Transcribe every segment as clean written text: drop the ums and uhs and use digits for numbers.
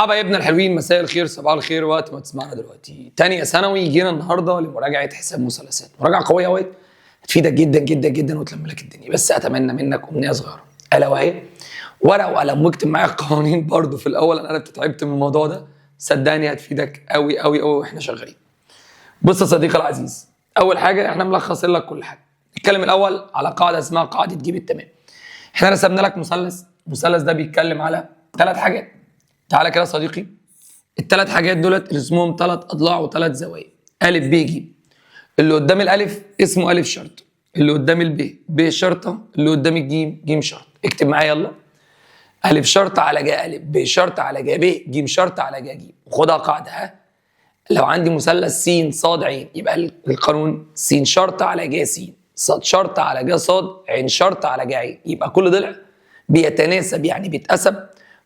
حبايبنا الحلوين، مساء الخير، صباح الخير، وقت ما تسمعنا دلوقتي. تانية ثانوي جينا النهارده لمراجعه حساب مثلثات، مراجعه قويه قوي هتفيدك جدا جدا جدا وتلم لك الدنيا. بس اتمنى منك امنيه صغيره، الا وهي ورقه وقلم واكتب معايا القوانين برضو في الاول. انا تعبت من الموضوع ده، صدقني هتفيدك قوي قوي قوي واحنا شغالين. بص يا صديقي العزيز، اول حاجه احنا ملخصين لك كل حاجه. نتكلم الاول على قاعده اسمها قاعده جيب التمام. احنا رسمنا لك مثلث، المثلث ده بيتكلم على 3 حاجات. تعالى كده يا صديقي، ال3 حاجات دولت اسمهم 3 اضلاع و3 زوايا، ا ب ج. اللي قدام الالف اسمه الف شرطه، اللي قدام الب ب شرطه، اللي قدام الجيم جيم شرطه. اكتب معايا يلا: الف شرطه على جا الف، ب شرطه على جا ب، جيم شرطه على جا ج. وخدها قاعده، ها، لو عندي مثلث س ص ع يبقى القانون س شرطه على جا س، ص شرطه على جا ص، ع شرطه على جا ع. يبقى كل ضلع بيتناسب، يعني بيتقسم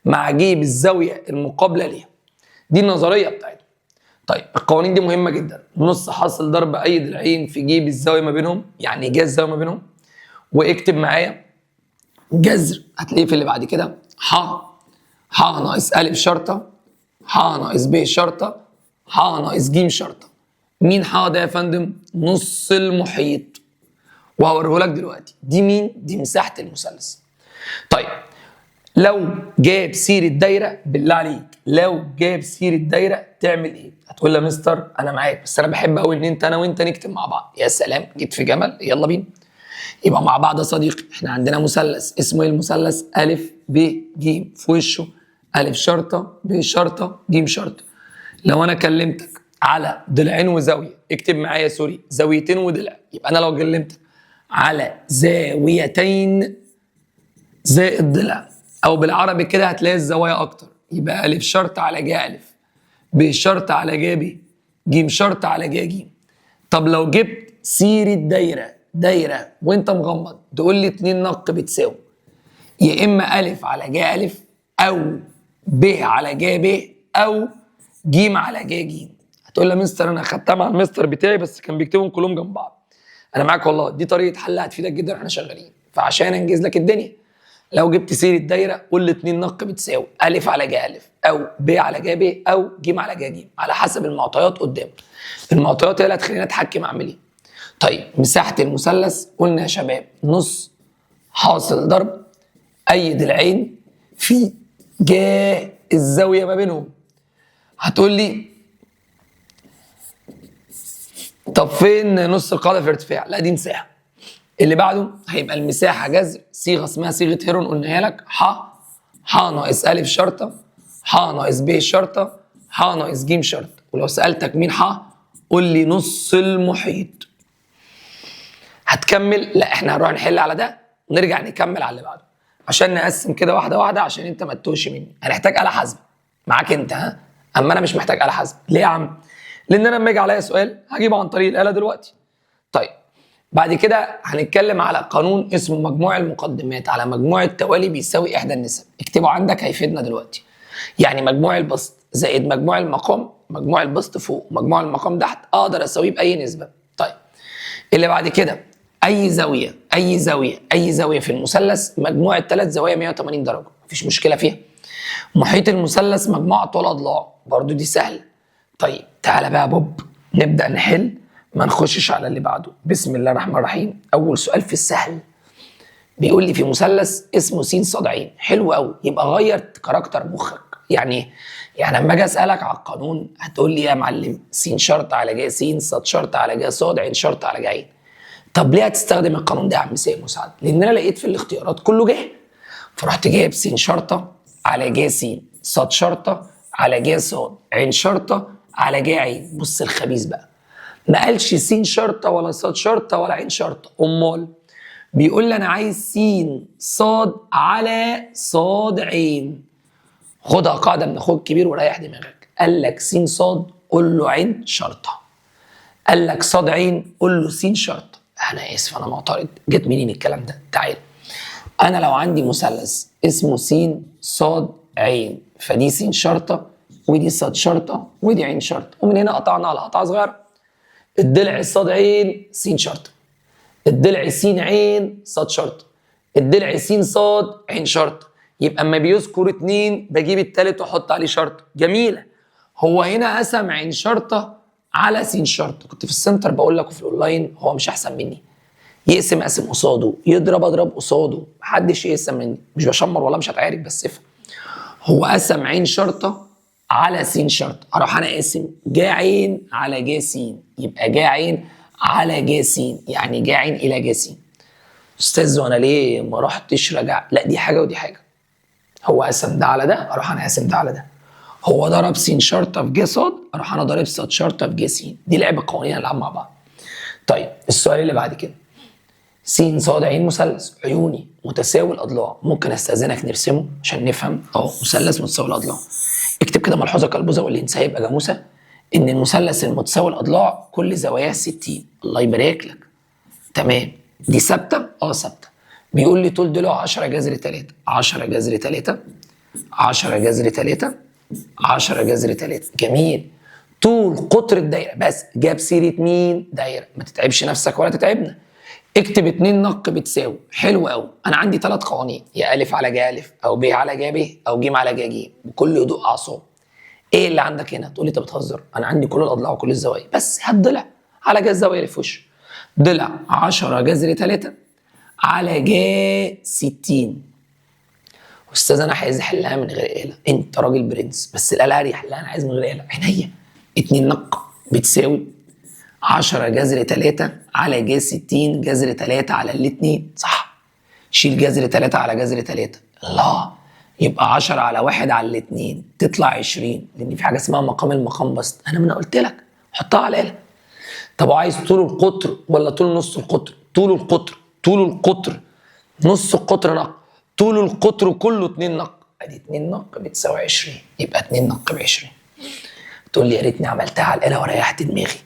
مع جيب الزاويه المقابله ليها. دي النظريه بتاعتنا. طيب القوانين دي مهمه جدا. نص حاصل ضرب اي ضلعين في جيب الزاويه ما بينهم، يعني جذر الزاويه ما بينهم. واكتب معايا جذر، هتلاقيه في اللي بعد كده: ح ناقص ا شرطه، ح ناقص ب شرطه، ح ناقص ج شرطه. مين ح ده يا فندم؟ نص المحيط، وهوريه لك دلوقتي. دي مين؟ دي مساحه المثلث. طيب لو جاب سيره دايره، بالله عليك لو جاب سيره دايره تعمل ايه؟ هتقول لي يا مستر انا معاك، بس انا بحب قوي ان انا وانت نكتب مع بعض. يا سلام، جيت في جمل، يلا بينا. يبقى مع بعض يا صديقي، احنا عندنا مثلث اسمه ايه؟ المثلث ا ب ج، في وشه ا شرطه ب شرطه ج شرطه. لو انا كلمتك على ضلعين وزاويه، اكتب معايا سوري زاويتين وضلع. يبقى انا لو كلمتك على زاويتين زائد ضلع، او بالعربي كده هتلاقي الزوايا اكتر، يبقى ا شرط على ج ا، ب شرط على ج ب، ج شرط على ج ج. طب لو جبت سيره دايره وانت مغمض، تقول لي 2 نق بتساوي يا اما ا على ج ا، او ب على ج ب، او ج على ج ج. هتقول لي يا مستر انا خدتها مع المستر بتاعي بس كان بيكتبهم كلهم جنب بعض. انا معاك والله، دي طريقه حل هتفيدك جدا واحنا شغالين. فعشان انجز لك الدنيا، لو جبت سيره دايره قول لي 2 نق بتساوي ا على ج ا، او ب على ج ب، او ج على ج ج، على حسب المعطيات قدامك. المعطيات هي اللي هتخليني اتحكم اعمل ايه. طيب مساحه المثلث قلنا يا شباب نص حاصل ضرب اي ضلعين في جا الزاويه ما بينهم. هتقول لي طب فين نص القاعده في ارتفاع؟ لا دي مساحه. اللي بعده هيبقى المساحه جذر صيغه اسمها صيغه هيرون، قلناها لك: ح ناقص ا شرطه، ح ناقص ب شرطه، ح ناقص ج شرطه. ولو سالتك مين ح، قول لي نص المحيط. هتكمل؟ لا احنا هنروح نحل على ده ونرجع نكمل على اللي بعده عشان نقسم كده واحده واحده، عشان انت ما تتوهش مني. هنحتاج آلة حاسبه معاك انت، ها؟ اما انا مش محتاج آلة حاسبه. ليه يا عم؟ لان انا لما يجي عليا سؤال هجيبه عن طريق الآلة دلوقتي. طيب بعد كده هنتكلم على قانون اسمه مجموع المقدمات على مجموع التوالي بيساوي احدى النسب. اكتبه عندك هيفيدنا دلوقتي. يعني مجموع البسط زائد مجموع المقام، مجموع البسط فوق مجموع المقام تحت، اقدر اساويه باي نسبه. طيب اللي بعد كده اي زاويه في المثلث مجموع ال3 زوايا 180 درجه، مفيش مشكله فيها. محيط المثلث مجموع طول اضلاع، برضو دي سهله. طيب تعالى بقى بوب نبدا نحل، ما نخشش على اللي بعده. بسم الله الرحمن الرحيم. اول سؤال في السهل بيقول لي في مثلث اسمه س ص ع. حلو قوي، يبقى غير كاركتر مخك. يعني ايه؟ يعني لما اجي اسالك على القانون هتقول لي يا معلم س شرط على ج س، ص شرط على ج ص، ع شرط على ج ع. طب ليه هتستخدم القانون ده يا عم سيد مساعد؟ لان انا لقيت في الاختيارات كله جه، فرحت جايب س شرطه على ج س، ص شرطه على ج ص، ع شرطه على ج ع. بص الخبيث بقى، ما قالش س شرطه ولا ص شرطه ولا ع شرطه، امال بيقول لي انا عايز س ص على ص ع. خدها قاعده من اخوك الكبير وريح دماغك. قال لك س ص قول له ع شرطه، قال لك ص ع قول له س شرطه. انا اسف انا معترض، جت منين الكلام ده؟ تعال، انا لو عندي مثلث اسمه س ص ع، فدي س شرطه ودي ص شرطه ودي ع شرطه، ومن هنا قطعنا على قطعه صغيره. الضلع ص ع س شرطه، الضلع س ع ص شرطه، الضلع س ص ع شرطه. يبقى اما بيذكر 2 بجيب التالت واحط عليه شرطه. جميله. هو هنا قسم عين شرطه على س شرطه. كنت في السنتر بقول لك وفي الاونلاين هو مش احسن مني. يقسم اقسم قصاده، يضرب اضرب قصاده، محدش يقسم مني. مش بشمر والله مش هتعارك بس افهم. هو قسم عين شرطه على س شرطه، اروح انا قاسم جا عين على جا س، يبقى جا عين على جا س، يعني جا عين الى جا س. استاذ وانا ليه ما رحتش رجع؟ لا دي حاجه ودي حاجه. هو قسم ده على ده، اروح انا قاسم ده على ده. هو ضرب س شرطه في ج ص، اروح انا ضارب ص شرطه في ج س. دي لعبه قوانين العاب مع بعض. طيب السؤال اللي بعد كده، س ص ع مثلث عيوني متساوي الاضلاع. ممكن استاذنك نرسمه عشان نفهم. مثلث متساوي الاضلاع. اكتب كده ملحوظه كالبوزه واللي ينساها يبقى جاموسه، ان المثلث المتساوي الاضلاع كل زواياه 60. الله يبارك لك. تمام. دي ثابته؟ ثابته. بيقول لي طول ضلعه 10 جذر 3. 10 جذر 3 10 جذر 3 10 جذر 3. جميل. طول قطر الدايره، بس جاب سيره مين؟ دايره. ما تتعبش نفسك ولا تتعبنا. اكتب 2 نق بتساوي. حلو قوي. انا عندي 3 قوانين، يا الف على ج الف، او ب على ج ب، او ج على ج ج، بكل هدوء اعصاب. ايه اللي عندك هنا؟ تقول لي انت بتهزر، انا عندي كل الاضلاع وكل الزوايا، بس هات ضلع على ج الزاويه اللي في وشه. ضلع 10 جذر 3 على ج 60. استاذ انا عايز احلها من غير آلة. انت راجل برنس، بس الآلة دي احلها، انا عايز من غير آلة. عينيا. 2 نق بتساوي 10 جذر 3 على ج 60 جذر 3 على الاثنين. صح. شيل جذر 3 على جذر 3. الله. يبقى 10 على 1 على الاثنين تطلع 20، لان في حاجه اسمها مقام المقام بسط. انا قلت لك حطها على الآلة. طب وعايز طول القطر ولا طول نص القطر؟ طول القطر. طول القطر. نص القطر نق. طول القطر كله 2 نق. ادي 2 نق بتساوي 20، يبقى 2 نق ب 20. تقول لي يا ريتني عملتها على الآلة وريحت دماغي.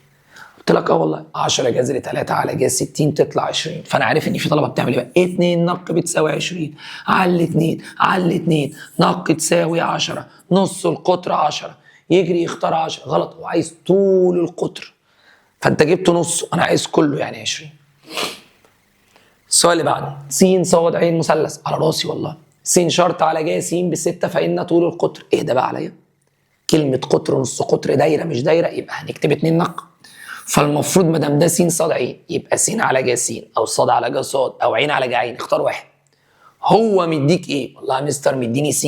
قلت لك والله 10 جذر 3 على ج 60 تطلع 20. فانا عارف ان في طلبه بتعمل ايه بقى؟ 2 نق بتساوي 20 على 2 على 2 نق تساوي 10 نص القطر 10. يجري يختار 10. غلط، هو عايز طول القطر، فانت جبت نصه، انا عايز كله يعني 20. السؤال اللي بعده، س ص ع مثلث. على راسي والله. س شرط على ج س ب6 فان طول القطر. ايه ده بقى عليا؟ كلمه قطر نص قطر دايره مش دايره، يبقى هنكتب 2 نق. فالمفروض ما دام ده س ص ع يبقى س على ج س، او ص على ج ص، او ع على ج ع. اختار واحد. هو مديك ايه؟ والله يا مستر مديني س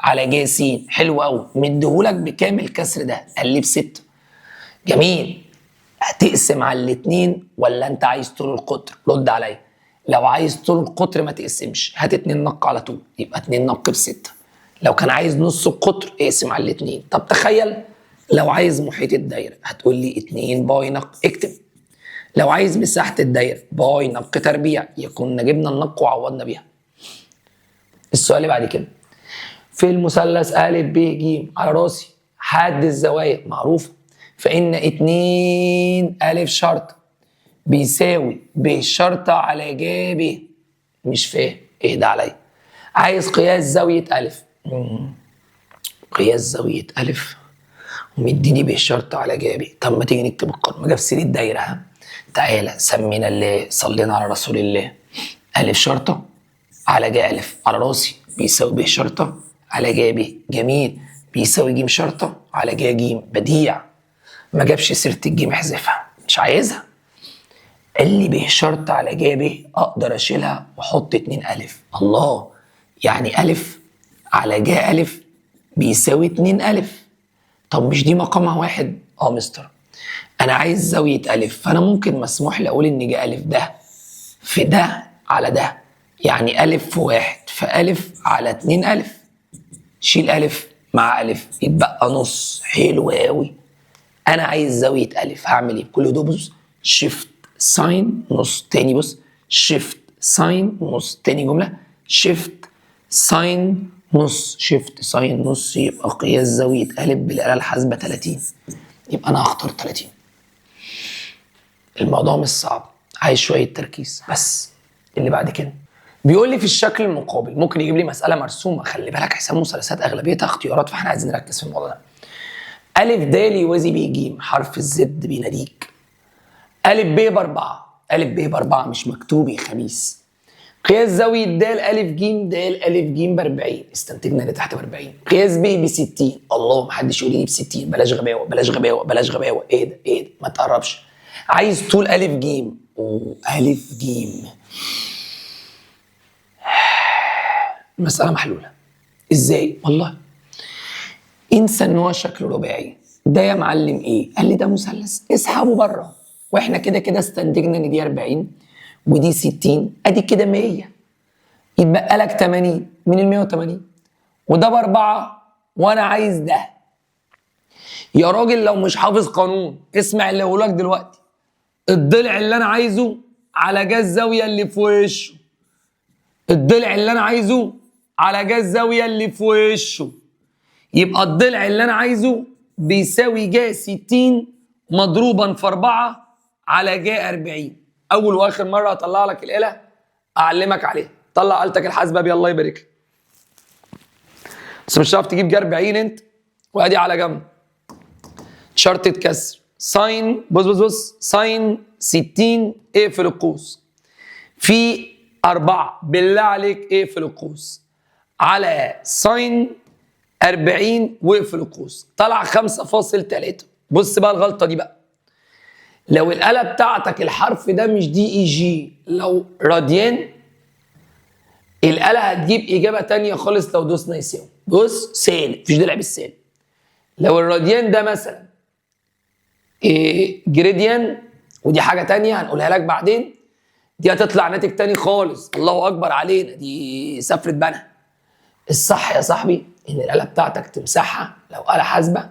على ج س. حلو قوي. مديهولك بكام الكسر ده؟ قال لي ب6. جميل. هتقسم على الاثنين ولا انت عايز طول القطر؟ رد عليا. لو عايز طول القطر ما تقسمش، هات 2 نق على طول، يبقى 2 نق ب6. لو كان عايز نص القطر اقسم على الاثنين. طب تخيل لو عايز محيط الدايره، هتقول لي 2 باي نق. اكتب. لو عايز مساحه الدايره باي نق تربيع، يكون جبنا النق وعوضنا بيها. السؤال اللي بعد كده، في المثلث ا ب ج على راسي حد الزوايا معروفه، فإن 2 أ شرطة بيساوي ب شرطة على ج ب. مش فاهم ايه ده عليا. عايز قياس زاوية أ. قياس زاوية أ ومديني ب شرطة على ج ب. طب ما تيجي نكتب القانون. ما جاب سيرة دايرة. ها تعالى سمينا الله، صلينا على رسول الله. أ شرطة على ج أ على راسي بيساوي ب شرطة على ج ب. جميل. بيساوي ج شرطة على ج ج. بديع. ما جابش سيره الجيم احذفها، مش عايزها. قال لي ب شرط على ج ب اقدر اشيلها واحط 2 أ. الله. يعني أ على ج أ بيساوي 2 أ. طب مش دي مقامها 1؟ مستر انا عايز زاويه أ، فانا ممكن مسموح لي اقول ان ج أ ده في ده على ده، يعني أ في 1 فأ على 2 أ. شيل أ مع أ يتبقى نص. حلو قوي. انا عايز زاويه أ، هعمل ايه؟ بكل هدوء بص، شيفت ساين نص. تاني بص، شيفت ساين نص. تاني جمله، شيفت ساين نص. شيفت ساين نص. يبقى قياس زاويه أ بالاله الحاسبه 30. يبقى انا هختار 30. الموضوع مش صعب، عايز شويه تركيز بس. اللي بعد كده بيقول لي في الشكل المقابل ممكن يجيب لي مساله مرسومه. خلي بالك حساب مثلثات اغلبيتها اختيارات، فاحنا عايزين نركز في الموضوع ده. أ د يوازي ب ج. حرف الزد بيناديك. أ ب ب4. أ ب ب4 مش مكتوب يا خبيث. قياس زاوية د أ ج د أ ج ب 40، استنتجنا اللي تحت ب 40. قياس ب ب 60، الله محدش يقول لي ب 60، بلاش غباوة بلاش غباوة بلاش غباوة، ايه ده ايه ده ما تقربش. عايز طول أ ج، أ ج. المسألة محلولة. ازاي؟ والله انسى ان هو شكله رباعي. ده يا معلم ايه؟ قال لي ده مثلث، اسحبه بره. واحنا كده كده استنتجنا ان دي 40 ودي 60، ادي كده 100، يتبقى لك 80 من ال 180، وده باربعه وانا عايز ده. يا راجل لو مش حافظ قانون اسمع اللي هقوله لك دلوقتي. الضلع اللي انا عايزه على جهه الزاويه اللي في وشه، الضلع اللي انا عايزه على جهه الزاويه اللي في وشه، يبقى الضلع اللي انا عايزه بيساوي جا 60 مضروبا في 4 على جا 40. اول واخر مره هطلع لك الاله اعلمك عليها. طلع آلتك الحاسبه بيه الله يبارك لك. بس مش هتعرف تجيب جا 40 انت. وادي على جنب شرطه كسر ساين، بص ساين 60 اقفل القوس في 4، بالله عليك اقفل القوس، على ساين 40 واقفل القوس، طلع 5.3. بص بقى الغلطه دي بقى. لو الاله بتاعتك الحرف ده مش دي اي جي، لو راديان، الاله هتجيب اجابه تانية خالص لو دوسنا يساوي. بص سالب، مفيش دلع بالسالب. لو الراديان ده مثلا جريديان، ودي حاجه تانية هنقولها لك بعدين، دي هتطلع ناتج تاني خالص. الله اكبر علينا، دي سفره بنا. الصح يا صاحبي ان الاله بتاعتك تمسحها لو اله حاسبه،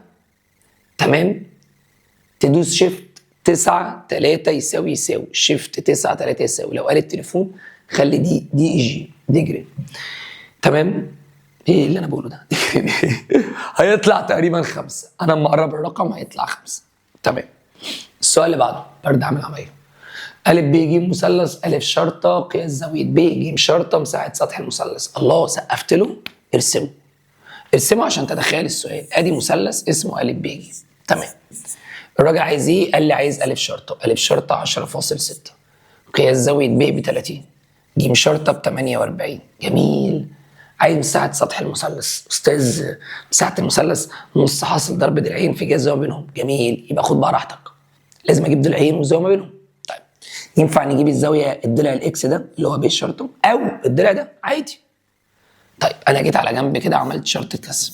تمام، تدوس شيفت 9 3 يساوي شيفت 9 3 يساوي. لو آلة تليفون خلي دي اي جي، دي جريد، تمام. ايه اللي انا بقوله ده؟ هيطلع تقريبا 5، انا لما اقرب الرقم هيطلع 5، تمام. السؤال اللي بعده برد عامل عمليه. أ ب ج مثلث أ شرطه قياس زاويه ب ج شرطه مساحه سطح المثلث. الله سقفت له. ارسمه عشان تتخيل السؤال. ادي مثلث اسمه أ ب ج، تمام. الراجل عايز ايه؟ قال لي عايز أ شرطه. أ شرطه 10.6 قياس زاويه ب 30 ج شرطه ب 48. جميل. عايز مساحه سطح المثلث. استاذ مساحه المثلث نص حاصل ضرب ضلعين في جهه الزاويه بينهم. جميل، يبقى خد بقى راحتك، لازم اجيب ضلعين والزاويه ما بينهم. طيب ينفع نجيب الزاويه الضلع الاكس ده اللي هو ب شرطه او الضلع ده عادي. طيب انا جيت على جنب كده عملت شرطه كسر،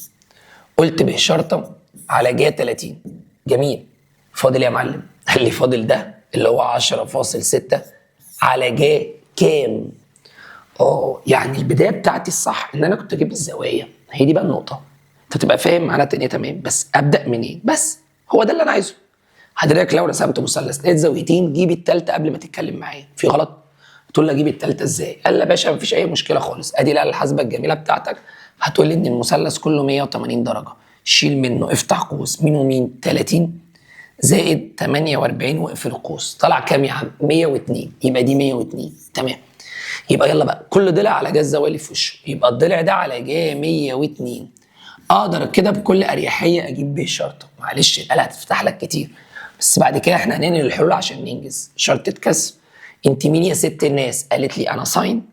قلت ب شرطه على جهه 30. جميل، فاضل يا معلم؟ قال لي فاضل ده اللي هو 10.6 على جا كام؟ يعني البدايه بتاعتي الصح ان انا كنت اجيب الزوايا. هي دي بقى النقطه، انت تبقى فاهم معناها ايه، تمام. بس ابدا منين؟ بس هو ده اللي انا عايزه. حضرتك لو رسمت مثلث لقيت زاويتين، جيب الثالثه قبل ما تتكلم معايا. في غلط؟ تقول لي اجيب الثالثه ازاي؟ قال لي يا باشا مفيش اي مشكله خالص. ادي الاله الحاسبه الجميله بتاعتك هتقول لي ان المثلث كله 180 درجه، شيل منه افتح قوس مين ومين 30 زائد 48 واقفل القوس. طلع كام يا عم؟ 102. يبقى دي 102، تمام. يبقى يلا بقى كل ضلع على جهه الزاويه اللي في وشه، يبقى الضلع ده على جهه 102. اقدر كده بكل اريحيه اجيب ب شرطه. معلش الاله هتفتح لك كتير، بس بعد كده احنا هننقل الحلول عشان ننجز. شرطه كسر، انت مين يا ست الناس؟ قالت لي انا ساين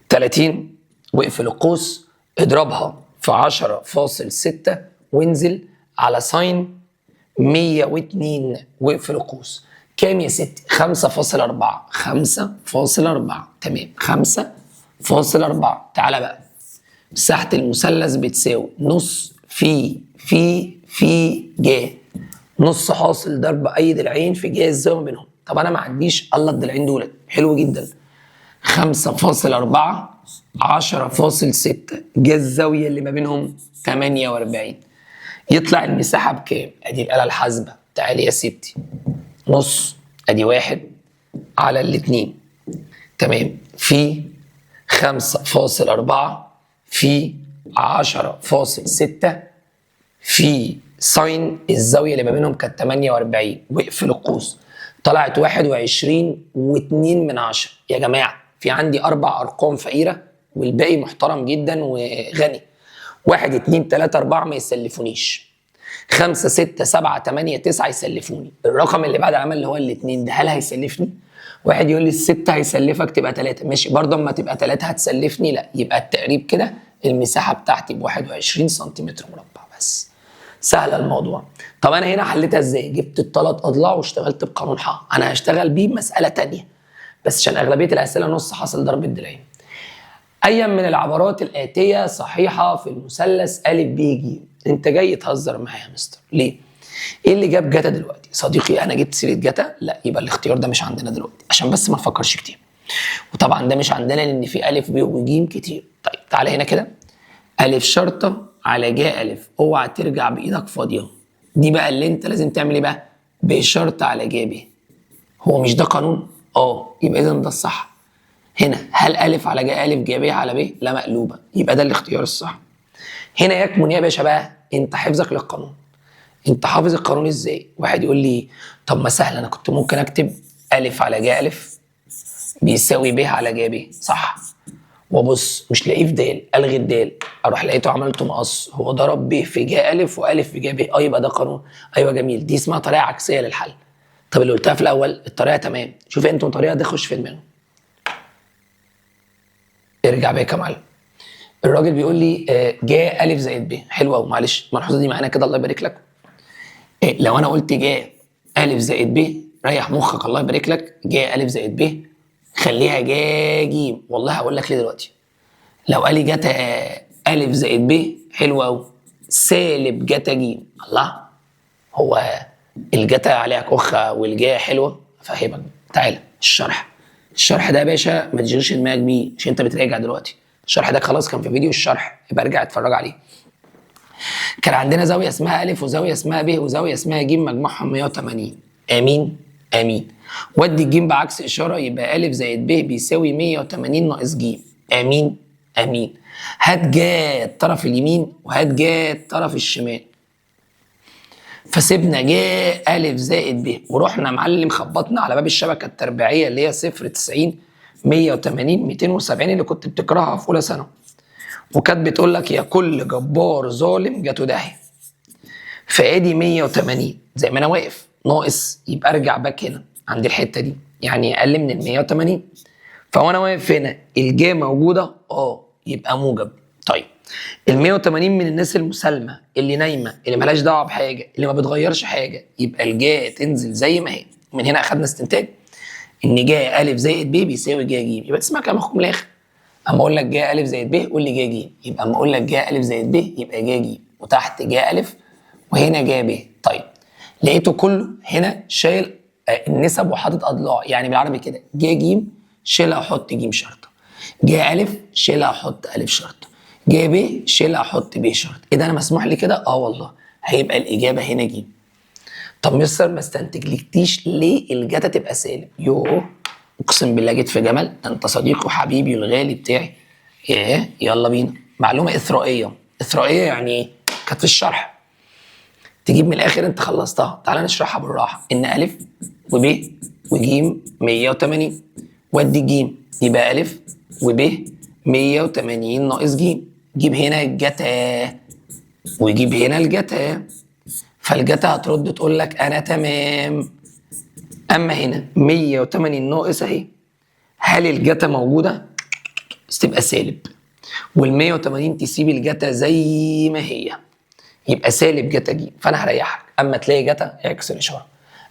30 واقفل القوس اضربها في 10.6 وانزل على ساين 102 واقفل القوس. كام يا ستي؟ 5.4. 5.4، تمام. 5.4. تعالى بقى، مساحة المثلث بتساوي نص في جا، نص حاصل ضرب اي ضلعين في جهه الزاويه بينهم. طب انا ما عنديش الا الضلعين دول، حلو جدا. 5.4 10.6 جهه الزاويه اللي ما بينهم 48. يطلع المساحه بكام؟ ادي الاله الحاسبه. تعالي يا ستي، نص ادي 1 على الاتنين، تمام، في 5.4 في 10.6 في ساين الزاويه اللي ما بينهم كانت 48 واقفل القوس. طلعت 21.2. يا جماعه في عندي 4 ارقام فقيره والباقي محترم جدا وغني. 1 2 3 4 ما يسلفونيش، 5 6 7 8 9 يسلفوني. الرقم اللي بعد العمل اللي هو الاثنين ده هل هيسلفني؟ واحد يقول لي الستة هيسلفك تبقى 3، ماشي برضه اما تبقى 3 هتسلفني؟ لا، يبقى التقريب كده المساحة بتاعتي ب 21 سنتيمتر مربع بس. سهل الموضوع. طب انا هنا حليتها ازاي؟ جبت الثلاث اضلاع واشتغلت بقانون ح. انا هشتغل بيه مسألة تانية بس عشان اغلبية الاسئلة نص حاصل ضرب الدراية. ايا من العبارات الآتية صحيحة في المثلث أ ب ج؟ انت جاي تهزر معايا يا مستر ليه؟ ايه اللي جاب جتا دلوقتي؟ صديقي انا جبت سيره جتا؟ لا، يبقى الاختيار ده مش عندنا دلوقتي عشان بس ما نفكرش كتير. وطبعا ده مش عندنا لان في ا ب وج كتير. طيب تعالى هنا كده، ا شرطه على ج ا، اوعى ترجع بايدك فاضيه. دي بقى اللي انت لازم تعمل ايه بقى؟ ب شرط على ج ب. هو مش ده قانون؟ يبقى اذا ده الصح. هنا هل ا على ج ا ج ب على ب؟ لا، مقلوبه، يبقى ده الاختيار الصح. هنا يكمن ايه يا باشا بقى؟ انت حفظك للقانون. انت حافظ القانون ازاي؟ واحد يقول لي طب ما سهل، انا كنت ممكن اكتب ا على ج ا بيساوي ب على ج ب، صح؟ وابص مش لاقيه في د، الغي الدال، اروح لقيته عملته مقص، هو ضرب ب في ج ا والف في ج ب، يبقى ده قانون. ايوه جميل، دي اسمها طريقه عكسيه للحل. طب اللي قلتها في الاول الطريقه تمام، شوف انتوا الطريقه دي خش في دماغه. ارجع بيك يا معلم. الراجل بيقول لي ج ا زائد ب، حلو قوي. معلش الملحوظه دي معانا كده، الله يبارك لك. لو انا قلت ج ا زائد ب، ريح مخك الله يبارك لك، ج ا زائد ب خليها ج ج. والله هقول لك ليه دلوقتي. لو قال لي جتا ا زائد ب، حلو قوي، سالب جتا ج، الله، هو الجتا عليها كخه والجا حلوه؟ افهمك، تعالى الشرح ده يا باشا ما تشغلش دماغك بيه عشان انت بتراجع دلوقتي. الشرح ده خلاص كان في فيديو الشرح، يبقى ارجع اتفرج عليه. كان عندنا زاويه اسمها ا وزاويه اسمها ب وزاويه اسمها ج، مجموعهم 180. امين امين. ودي الج بعكس اشاره، يبقى ا زائد ب بيساوي 180 ناقص ج. امين امين. هات ج الطرف اليمين وهات ج الطرف الشمال. فسيبنا ج ا زائد ب ورحنا معلم خبطنا على باب الشبكه التربيعيه اللي هي 0 90 180 270 اللي كنت بتكرهها في اولى ثانوي، وكانت بتقول لك يا كل جبار ظالم جاته داهيه. فادي 180 زي ما انا واقف ناقص، يبقى ارجع باك هنا عند الحته دي، يعني اقل من ال 180. فوانا واقف هنا الجا موجوده، يبقى موجب. طيب ال 180 من الناس المسالمه اللي نايمه اللي مالهاش دعوه بحاجه اللي ما بتغيرش حاجه، يبقى الجا تنزل زي ما هي. من هنا اخدنا استنتاج ان جا ا زائد ب بيساوي جا ج، يبقى تسمع كلام اخوك من الاخر. اما اقول لك جا ا زائد ب قول لي جا ج، يبقى اما اقول لك جا ا زائد ب يبقى جا ج، وتحت جا ا وهنا جا ب. طيب لقيته كله هنا شايل النسب وحاطط اضلاع، يعني بالعربي كده جا ج شيلها وحط ج شرطه، جا ا شيلها وحط ا شرطه، جا ب شيلها وحط ب شرطه. ايه ده انا مسموح لي كده؟ والله هيبقى الاجابه هنا ج. طب مستر ما استنتجلكتيش ليه الجتا تبقى سالب؟ يوه اقسم بالله جيت في جمل، ده انت صديقي وحبيبي الغالي بتاعي. يلا بينا. معلومه اثرائيه. اثرائيه يعني ايه؟ كانت في الشرح، تجيب من الاخر انت خلصتها. تعالى نشرحها بالراحه. ان ا وب وج 180 ودي ج، يبقى ا وب 180 ناقص ج. جيب هنا الجتا وجيب هنا الجتا، فالجتا هترد تقول لك انا تمام. اما هنا 180 ناقص اهي، هل الجتا موجوده؟ تبقى سالب، وال 180 تسيب الجتا زي ما هي، يبقى سالب جتا ج. فانا هريحك، اما تلاقي جتا اعكس الاشاره،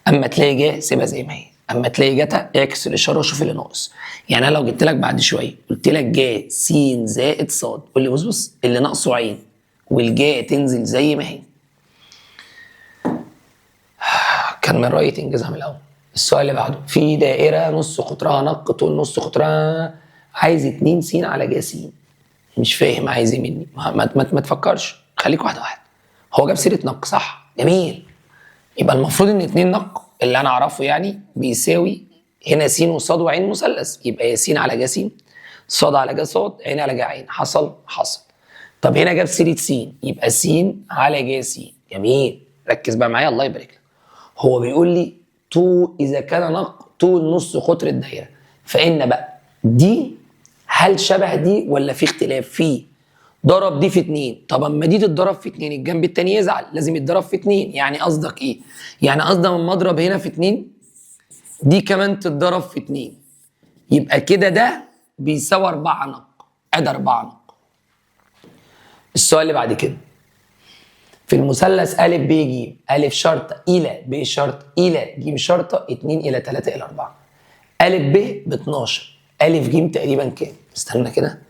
اما تلاقي ج سيبها زي ما هي، اما تلاقي جتا اعكس الاشاره وشوف اللي ناقص. يعني انا لو جبت لك بعد شويه قلت لك ج س زائد ص، قول لي بص اللي ناقصه عين، والجا تنزل زي ما هي. كان من رايي تنجزها من الاول. السؤال اللي بعده، في دائره نص قطرها نق طول نص قطرها، عايز 2 س على ج س. مش فاهم عايز ايه مني. ما تفكرش، خليك واحده واحده. هو جاب سيره نق صح؟ جميل. يبقى المفروض ان 2 نق اللي انا اعرفه يعني بيساوي هنا س وصاد وعين مثلث، يبقى س على ج س، صاد على ج صاد، عين على ج عين. حصل؟ حصل. طب هنا جاب سيره س، يبقى س على ج س. جميل، ركز بقى معايا الله يبارك لك. هو بيقول لي طول، اذا كان نق طول نص قطر الدايره، فان بقى دي هل شبه دي ولا في اختلاف فيه؟ ضرب دي في 2، طب اما دي تتضرب في 2 الجنب التاني يزعل، لازم يتضرب في 2. يعني قصدك ايه؟ يعني قصدك لما اضرب هنا في 2 دي كمان تتضرب في 2، يبقى كده ده بيساوي 4 نق. ادي 4 نق. السؤال اللي بعد كده، في المثلث أ ب ج أ شرطة إلى ب شرطة إلى ج شرطة 2 إلى 3 إلى 4. أ ب ب 12، أ ج تقريبا كام؟ استنى كده،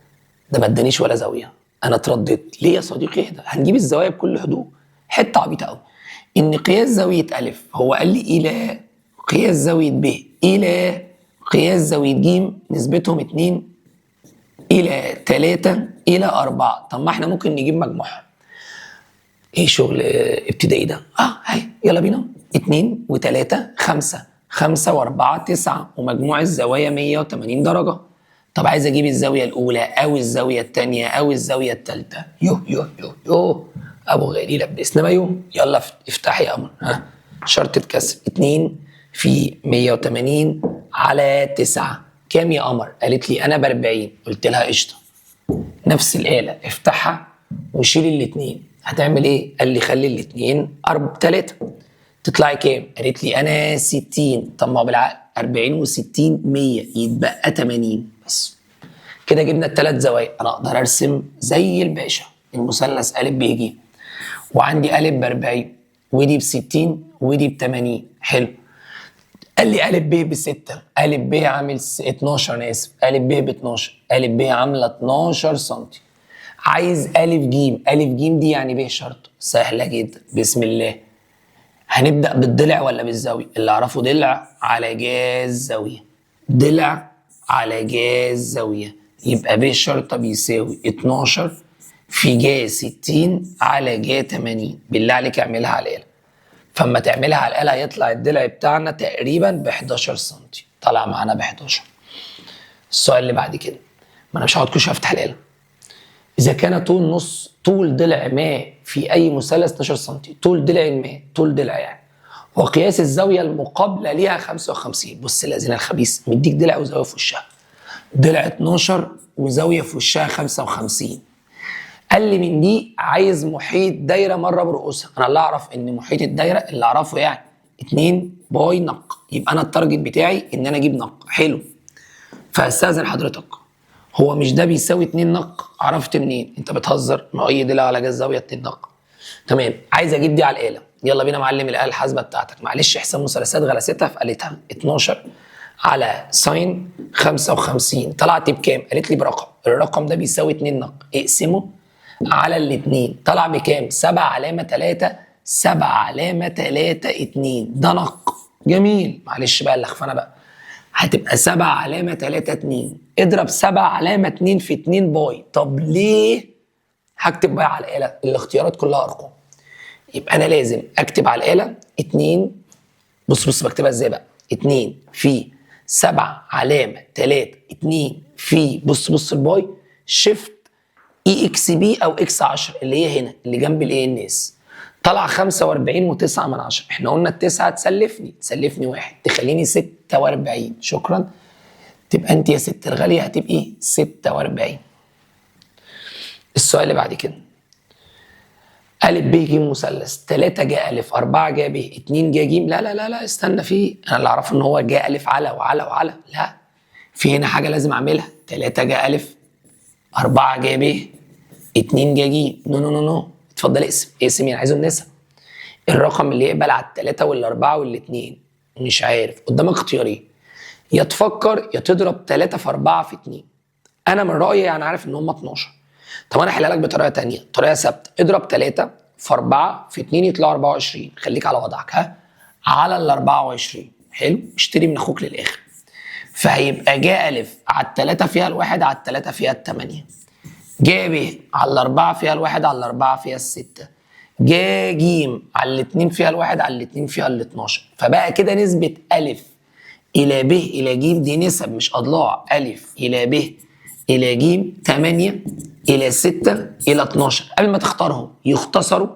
ده ما ادانيش ولا زاوية. أنا اترددت ليه يا صديقي؟ اهدى، هنجيب الزوايا بكل هدوء. حتة عبيطة أوي. إن قياس زاوية أ هو قال لي إلى قياس زاوية ب إلى قياس زاوية ج نسبتهم 2 إلى 3 إلى 4. طب ما احنا ممكن نجيب مجموعهم. ايه شغل ابتدائي ده؟ هاي يلا بينا. 2 و3 5، 5 و4 9، ومجموع الزوايا 180 درجة. طب عايز اجيب الزاوية الأولى أو الزاوية الثانية أو الزاوية الثالثة. يوه أبو غالي لبسنا مايو. يلا افتحي يا قمر. شرطة كسر 2 في 180 على 9 كام يا قمر؟ قالت لي أنا ب 40. قلت لها قشطة. نفس الآلة افتحها وشيل الاتنين. هتعمل ايه؟ قال لي خلي الاتنين 3. تطلعي كام؟ قالت لي انا 60. طب ما هو بالعقل 40 و60 100 يتبقى 80 بس. كده جبنا الثلاث زوايا. انا اقدر ارسم زي الباشا المثلث أ ب ج، وعندي أ ب 40 ودي ب 60 ودي ب 80. حلو. قال لي أ ب ب 6، أ ب عامل 12، انا اسف، أ ب ب 12، أ ب عامله 12 سم. عايز أ ج، أ ج دي يعني ب شرط. سهلة جدا، بسم الله. هنبدأ بالضلع ولا بالزاوية؟ اللي أعرفه ضلع على جاز زاوية. ضلع على جاز زاوية، يبقى ب شرطة بيساوي 12 في جا 60 على جا 80. بالله عليك اعملها على الآلة. فاما تعملها على الآلة هيطلع الضلع بتاعنا تقريبا ب 11 سم. طلع معانا ب 11. السؤال اللي بعد كده، ما أنا مش هقعد كل شوية أفتح الآلة. إذا كان طول ضلع ما في أي مثلث 12 سم، طول ضلع ما، طول ضلع يعني، وقياس الزاوية المقابلة ليها 55. بص الذين الخبيث مديك ضلع وزاوية في وشها. ضلع 12 وزاوية في وشها 55. قال لي من دي عايز محيط دايرة مرة برؤوسها. أنا اللي أعرف إن محيط الدايرة اللي أعرفه يعني 2 باي نق. يبقى أنا التارجت بتاعي إن أنا أجيب نق. حلو. فأستأذن حضرتك، هو مش ده بيساوي 2 نق؟ عرفت منين؟ انت بتهزر. ما اي ضلع على جاز زاويه 2 نق. تمام. عايز اجيب دي على الاله. يلا بينا معلم الاله الحاسبه بتاعتك. معلش حساب مثلثات غلستها في قالتها. 12 على ساين 55 طلعت بكام؟ قالت لي برقم. الرقم ده بيساوي 2 نق. اقسمه على الاثنين. طلع بكام؟ 7 علامه 3، 7 علامه 3 2. ده نق. جميل. معلش بقى اللخفنه بقى. هتبقى 7 علامة 3 2. اضرب 7 علامة 2 في 2 باي. طب ليه؟ هكتب بقى على الآلة. الاختيارات كلها أرقام. يبقى أنا لازم أكتب على الآلة 2. بص بكتبها إزاي بقى؟ 2 في 7 علامة 3 2 في بص الباي شيفت اي اكس بي أو اكس 10 اللي هي هنا اللي جنب الاي ان اس. طلع 45 و9 من 10. احنا قلنا التسعة تسلفني 1 تخليني 46. شكرا. تبقى انت يا ست الغالية هتبقي 46. السؤال اللي بعد كده، أ ب ج مثلث 3 ج أ 4 ج ب 2 ج ج. لا استنى، فيه انا اللي اعرفه ان هو ج أ على وعلى. لا، في هنا حاجة لازم اعملها. 3 ج أ 4 ج ب 2 ج ج. نو اتفضل اقسم يعني عايزه النسب. الرقم اللي يقبل على الثلاثة والأربعة والاتنين. مش عارف. قدامك اختيارين، يا تفكر يا تضرب 3 في 4 في 2. أنا من رأيي يعني عارف إن هم 12. طب أنا هحلها لك بطريقة تانية، طريقة ثابتة. اضرب 3 في 4 في 2 يطلعوا 24. خليك على وضعك على ال 24. حلو. اشتري من أخوك للآخر. فهيبقى ج أ على الثلاثة فيها الواحد على الثلاثة فيها الثمانية. ج ب على الأربعة فيها الواحد على الأربعة فيها الستة. ج ج على الاثنين فيها الواحد على الاثنين فيها ال 12. فبقى كده نسبة أ إلى ب إلى ج دي نسب مش أضلاع. أ إلى ب إلى ج 8 إلى 6 إلى 12. قبل ما تختارهم يختصروا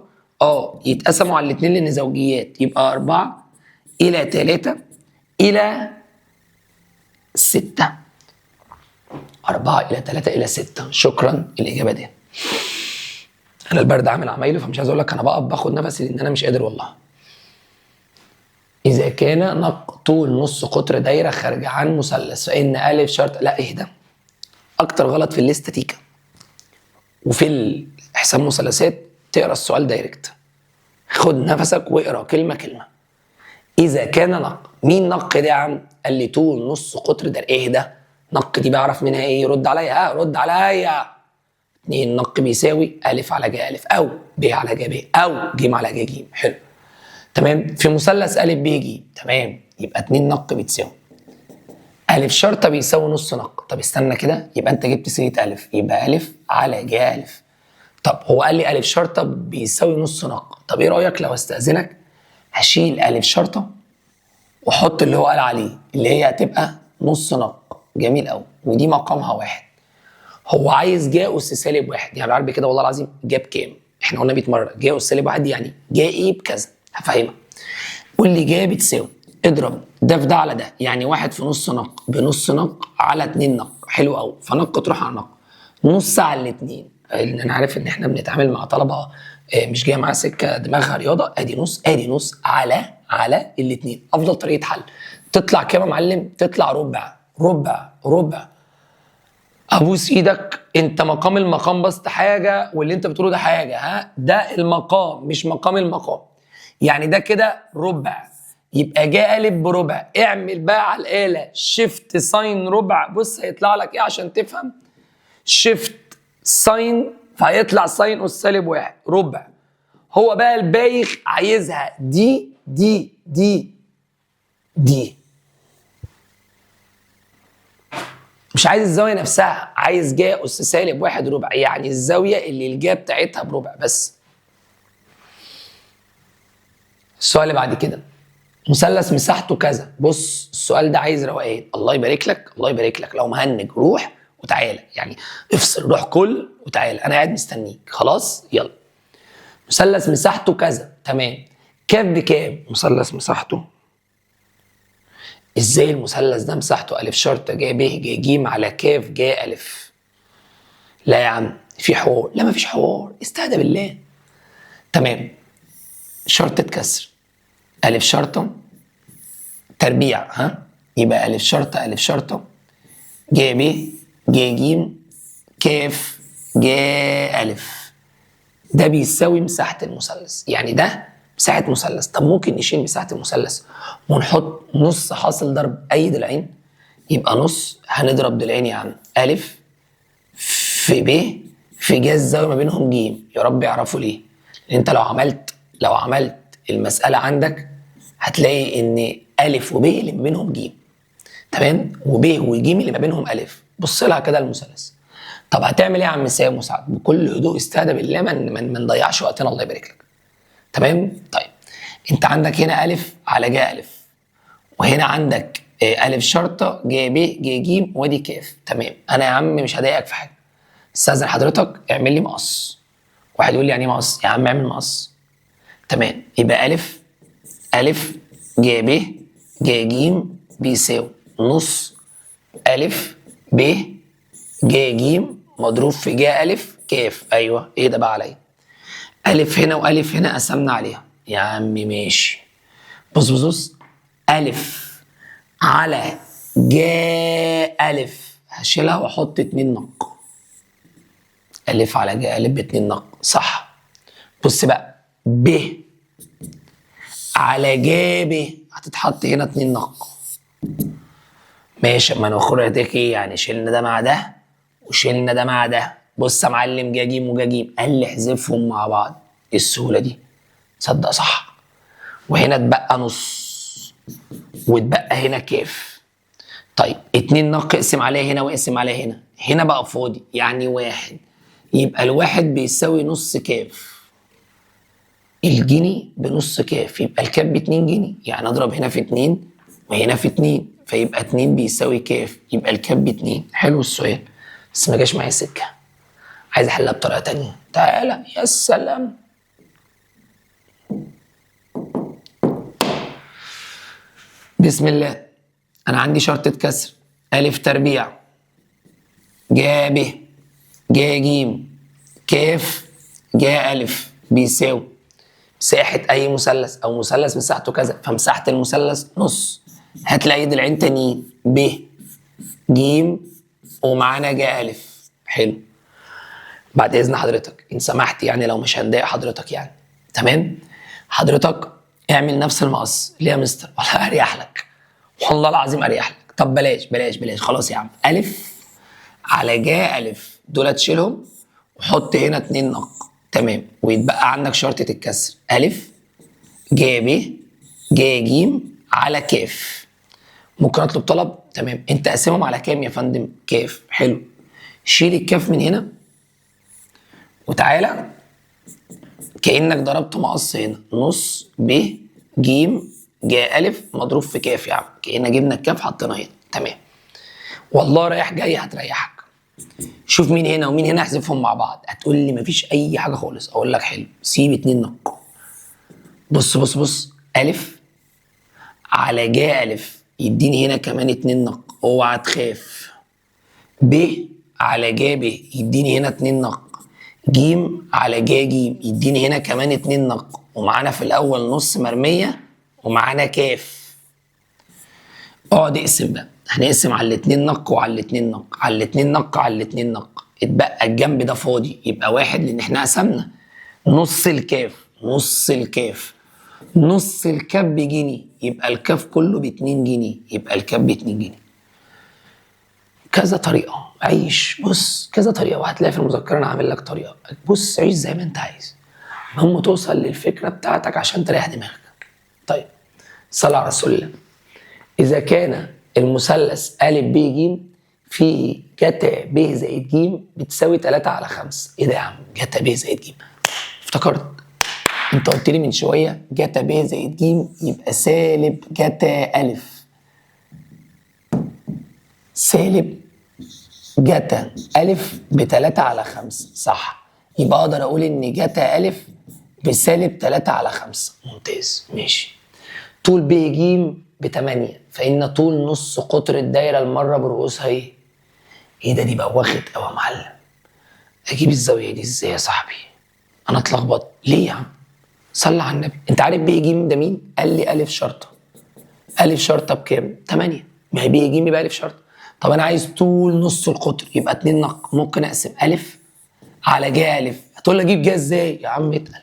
يتقسموا على الاثنين لأن زوجيات. يبقى 4 إلى 3 إلى 6. 4 إلى 3 إلى 6. شكرا. الإجابة دي. أنا البرد عامل عمايله فمش عايز أقول لك أنا بقف باخد نفسي لأن أنا مش قادر والله. إذا كان نق طول نص قطر دايرة خارجة عن مثلث فإن أ شرط. لا إيه ده؟ أكتر غلط في الاستاتيكا وفي حساب مثلثات تقرا السؤال دايركت. خد نفسك واقرا كلمة كلمة. إذا كان نق، مين نق ده يا عم؟ قال لي طول نص قطر دايرة. إيه ده؟ نق دي بعرف منها إيه؟ رد عليا. رد عليا. 2 نق بيساوي أ على ج أ أو ب على ج ب أو ج على ج ج. حلو تمام. في مثلث أ ب ج. تمام. يبقى 2 نق بتساوي أ شرطة بيساوي نص نق. طب استنى كده، يبقى أنت جبت سيرة أ، يبقى أ على ج أ. طب هو قال لي أ شرطة بيساوي نص نق. طب إيه رأيك لو استأذنك هشيل أ شرطة وأحط اللي هو قال عليه اللي هي هتبقى نص نق. جميل أوي. ودي مقامها 1. هو عايز ج أس سالب 1. يعني بالعربي كده والله العظيم جاب كام؟ احنا قلنا 100 مرة ج أس سالب 1 يعني ج إيه بكذا. هفهمك. قول لي ج بتساوي اضرب ده في ده على ده، يعني 1 في نص نق بنص نق على 2 نق. حلو قوي. فنق تروح على نق، نص على الاثنين. انا عارف ان احنا بنتعامل مع طلبه مش جايه معاها سكه دماغها رياضه. ادي نص ادي نص على الاثنين. افضل طريقه حل. تطلع كام يا معلم؟ تطلع ربع ربع ربع. ابوس ايدك، انت مقام المقام بس حاجه واللي انت بتقوله ده حاجه. ها ده المقام مش مقام المقام. يعني ده كده ربع، يبقى جاء أ بربع. اعمل بقى على الآلة شيفت ساين ربع. بص هيطلع لك ايه عشان تفهم. شيفت ساين فهيطلع ساين أس سالب 1 ربع. هو بقى البايخ عايزها دي دي دي دي. مش عايز الزاوية نفسها، عايز جا أس سالب 1 ربع، يعني الزاوية اللي الجا بتاعتها بربع بس. السؤال اللي بعد كده مثلث مساحته كذا. بص السؤال ده عايز روقان. الله يبارك لك الله يبارك لك. لو مهنج روح وتعالى، يعني افصل روح كل وتعالى، انا قاعد مستنيك خلاص. يلا. مثلث مساحته كذا. تمام. كام بكام؟ مثلث مساحته ازاي؟ المثلث ده مساحته أ شرطة ج ب ج ج على ك ج أ. لا يا عم في حوار. لا مفيش حوار، استهدى بالله. تمام. شرطة كسر أ شرطة تربيع. ها يبقى أ شرطة أ شرطة ج ب ج ج ك ج أ. ده بيساوي مساحة المثلث. يعني ده مساحة مثلث. طب ممكن نشيل مساحة المثلث ونحط نص حاصل ضرب أي ضلعين. يبقى نص هنضرب ضلعين يا عم أ في ب في ج الزاوية ما بينهم ج. يا رب يعرفوا ليه. لأن أنت لو عملت المسألة عندك هتلاقي إن أ وب اللي ما بينهم ج. تمام. وب وج اللي ما بينهم أ. بص لها كده المثلث. طب هتعمل ايه يا عم سامي مساعد؟ بكل هدوء استهدى بالله، ما نضيعش وقتنا الله يبارك لك. تمام؟ طيب انت عندك هنا أ على ج أ، وهنا عندك أ شرطة ج ب ج ج وادي ك. تمام. انا يا عم مش هضايقك في حاجه. استاذن حضرتك اعمل لي مقص. واحد يقول لي يعني ايه مقص؟ يا عم اعمل مقص. تمام. يبقى أ ج ب ج ج بيساوي نص أ ب ج ج مضروب في ج أ ك. ايوه ايه ده بقى عليا؟ أ هنا وأ هنا قسمنا عليها. يا عم ماشي. بص بص بص. أ على ج أ هشيلها واحط 2 نق. أ على ج أ ب2 نق. صح. بص بقى ب على ج ب هتتحط هنا 2 نق. ماشي. اما نخرج ده ايه يعني؟ شلنا ده مع ده وشلنا ده مع ده. بص يا معلم ج ج وج ج قال لي احذفهم مع بعض. ايه السهوله دي؟ تصدق صح. وهنا اتبقى نص واتبقى هنا كاف. طيب 2 نق اقسم عليها هنا واقسم عليها هنا. هنا بقى فاضي يعني 1. يبقى الواحد بيساوي نص كاف. الجنيه بنص كاف يبقى الكاف ب2 جنيه. يعني اضرب هنا في 2 وهنا في 2 فيبقى 2 بيساوي كاف. يبقى الكاف ب2. حلو السؤال بس ما جاش معايا سكه. عايز احلها بطريقه تانية. تعالى يا سلام. بسم الله. انا عندي شرطة كسر أ تربيع ج ب ج ج ك ج أ بيساوي مساحه اي مثلث او مثلث مساحته كذا، فمساحه المثلث نص. هتلاقي ضلعين تانيين ب ج ومعانا ج ا. حلو. بعد اذن حضرتك ان سمحت، يعني لو مش هنضايق حضرتك يعني، تمام؟ حضرتك اعمل نفس المقص. ليه يا مستر؟ والله اريح لك، والله العظيم اريح لك. طب بلاش بلاش بلاش، خلاص يا عم. ا على ج ا دول تشيلهم وحط هنا 2 نق، تمام؟ ويتبقى عندك شرطة الكسر ا ج ب ج ج على ك. ممكن اطلب طلب؟ تمام. انت قاسمهم على كام يا فندم؟ كاف. حلو. شيل الكاف من هنا وتعالى كانك ضربت مقص هنا، نص ب ج ج ا مضروب في كاف يا عم، كأننا جبنا الكاف حطينا هنا، تمام؟ والله رايح جاي هتريحك. شوف مين هنا ومين هنا، احذفهم مع بعض. هتقول لي مفيش اي حاجه خالص، اقول لك حلو، سيب 2 نق. بص بص بص، ا على ج ا يديني هنا كمان 2 نق، اوعى تخاف. ب على ج ب يديني هنا 2 نق. ج على ج ج يديني هنا كمان 2 نق، ومعانا في الاول نص مرميه ومعانا كاف. اقعد اقسم بقى، هنقسم على الاتنين نق وعلى الاتنين نق، على الاتنين نق على الاتنين نق. اتبقى الجنب ده فاضي، يبقى واحد لان احنا قسمنا. نص الكاف، نص الكاف، نص الكاف بجنيه، يبقى الكاف كله ب2 جنيه، يبقى الكاف ب2 جنيه. كذا طريقه عيش، بص كذا طريقه، وهتلاقي في المذكره انا عامل لك طريقه. بص عيش زي ما انت عايز، المهم توصل للفكره بتاعتك عشان تريح دماغك. طيب صل على رسول الله. إذا كان المثلث أ ب ج فيه جتا ب زائد ج بتساوي 3 على 5. إيه ده يا عم؟ جتا ب زائد ج. افتكرت أنت قلت لي من شوية جتا ب زائد ج يبقى سالب جتا أ. سالب جتا أ ب3 على 5، صح؟ يبقى أقدر أقول إن جتا أ بسالب 3 على 5. ممتاز، ماشي. طول ب ج ب8، فإن طول نص قطر الدايرة المرة برؤوسها إيه؟ إيه ده؟ دي بقى واخد أوي يا معلم. أجيب الزاوية دي إزاي يا صاحبي؟ أنا اتلخبطت، ليه يا عم؟ صلى على النبي. أنت عارف ب ج ده مين؟ قال لي أ شرطة. أ شرطة بكام؟ 8. ما هي ب ج يبقى أ شرطة. طب أنا عايز طول نص القطر، يبقى 2 نق. ممكن أقسم أ على ج أ. هتقول لي أجيب ج إزاي؟ يا عم اتقل.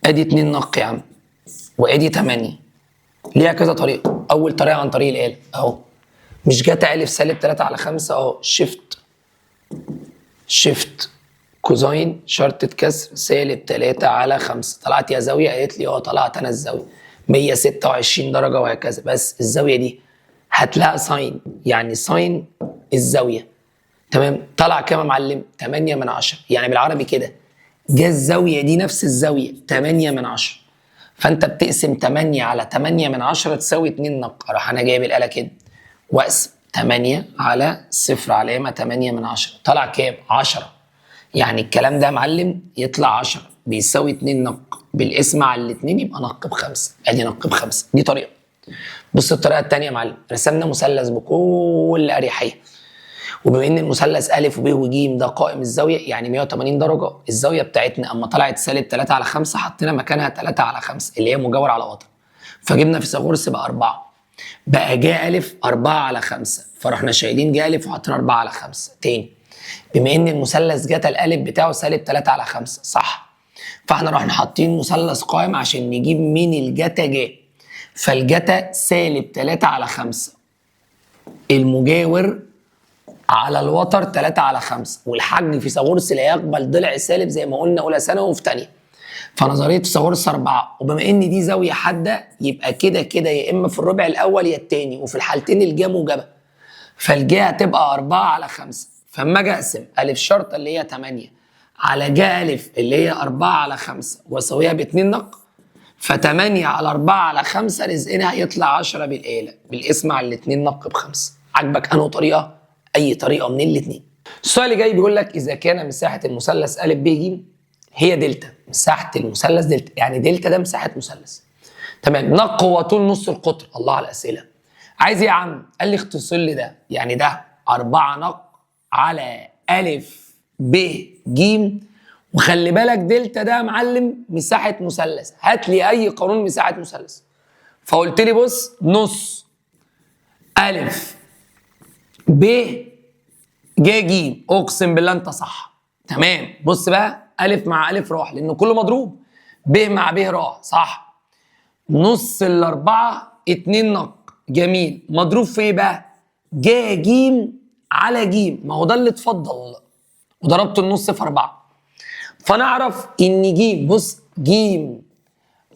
أدي 2 نق يا عم، وأدي 8. ليها كذا طريقة. أول طريقة عن طريق الآلة أهو. مش جتا أ سالب 3 على 5 أهو، شيفت كوزاين شرطة كسر سالب 3 على 5. طلعت يا زاوية؟ قالت لي طلعت أنا الزاوية 126 درجة وهكذا. بس الزاوية دي هتلاقي ساين، يعني ساين الزاوية، تمام؟ طلع كام يا معلم؟ 8 من 10. يعني بالعربي كده جه الزاوية دي نفس الزاوية 8 من 10. فانت بتقسم 8 على 8 من 10 تساوي 2 نق. راح انا جايب الآلة كده واقسم 8 على 0 علامة 8 من 10. طلع كام؟ 10. يعني الكلام ده يا معلم يطلع 10 بيساوي 2 نق. بالقسم على الاثنين يبقى نق ب5. ادي نق ب5. دي طريقة. بص الطريقة الثانية يا معلم، رسمنا مثلث بكل أريحية، وبما ان المثلث ا وب وج ده قائم الزاويه يعني 180 درجه، الزاويه بتاعتنا اما طلعت سالب 3 على 5 حطينا مكانها 3 على 5 اللي هي مجاور على وتر، فجبنا فيثاغورس بقى 4. بقى ج ا 4 على 5، فرحنا شايلين ج ا وحاطين 4 على 5 تاني. بما ان المثلث جتا الالف بتاعه سالب 3 على 5، صح؟ فاحنا رحنا حاطين مثلث قائم عشان نجيب مين الجتا ج. فالجتا سالب 3 على 5 المجاور على الوتر 3 على 5، والحجم فيثاغورس لا يقبل ضلع سالب زي ما قلنا اولى ثانوي وفي ثانيه. فنظريه فيثاغورس 4. وبما ان دي زاويه حاده يبقى كده كده يا اما في الربع الاول يا الثاني، وفي الحالتين الجا موجبه. فالجا هتبقى 4 على 5. فاما اجي اقسم ا شرطه اللي هي 8 على ج ا اللي هي 4 على 5 واسويها ب2 نق، ف8 على 4 على 5 رزقنا هيطلع 10 بالآلة بالقسم على الاثنين نق ب5. عجبك انه طريقه؟ اي طريقه من الاثنين. السؤال اللي جاي بيقول لك اذا كان مساحه المثلث ا ب ج هي دلتا، مساحه المثلث دلتا، يعني دلتا ده مساحه مثلث، تمام؟ نق هو طول نص القطر. الله على الاسئله. عايز ايه يا عم؟ قال لي اختصر لي ده، يعني ده 4 نق على ا ب ج وخلي بالك دلتا ده يا معلم مساحه مثلث، هات لي اي قانون مساحه مثلث. فقلت لي بص نص الف ب ج ج، اقسم بالله انت صح. تمام. بص بقى الف مع الف راح لانه كله مضروب، ب مع ب راح صح. نص الاربعه 2 نق، جميل. مضروب في ايه بقى؟ ج ج على ج، ما هو ده اللي اتفضل وضربت النص في 4. فنعرف ان ج، بص ج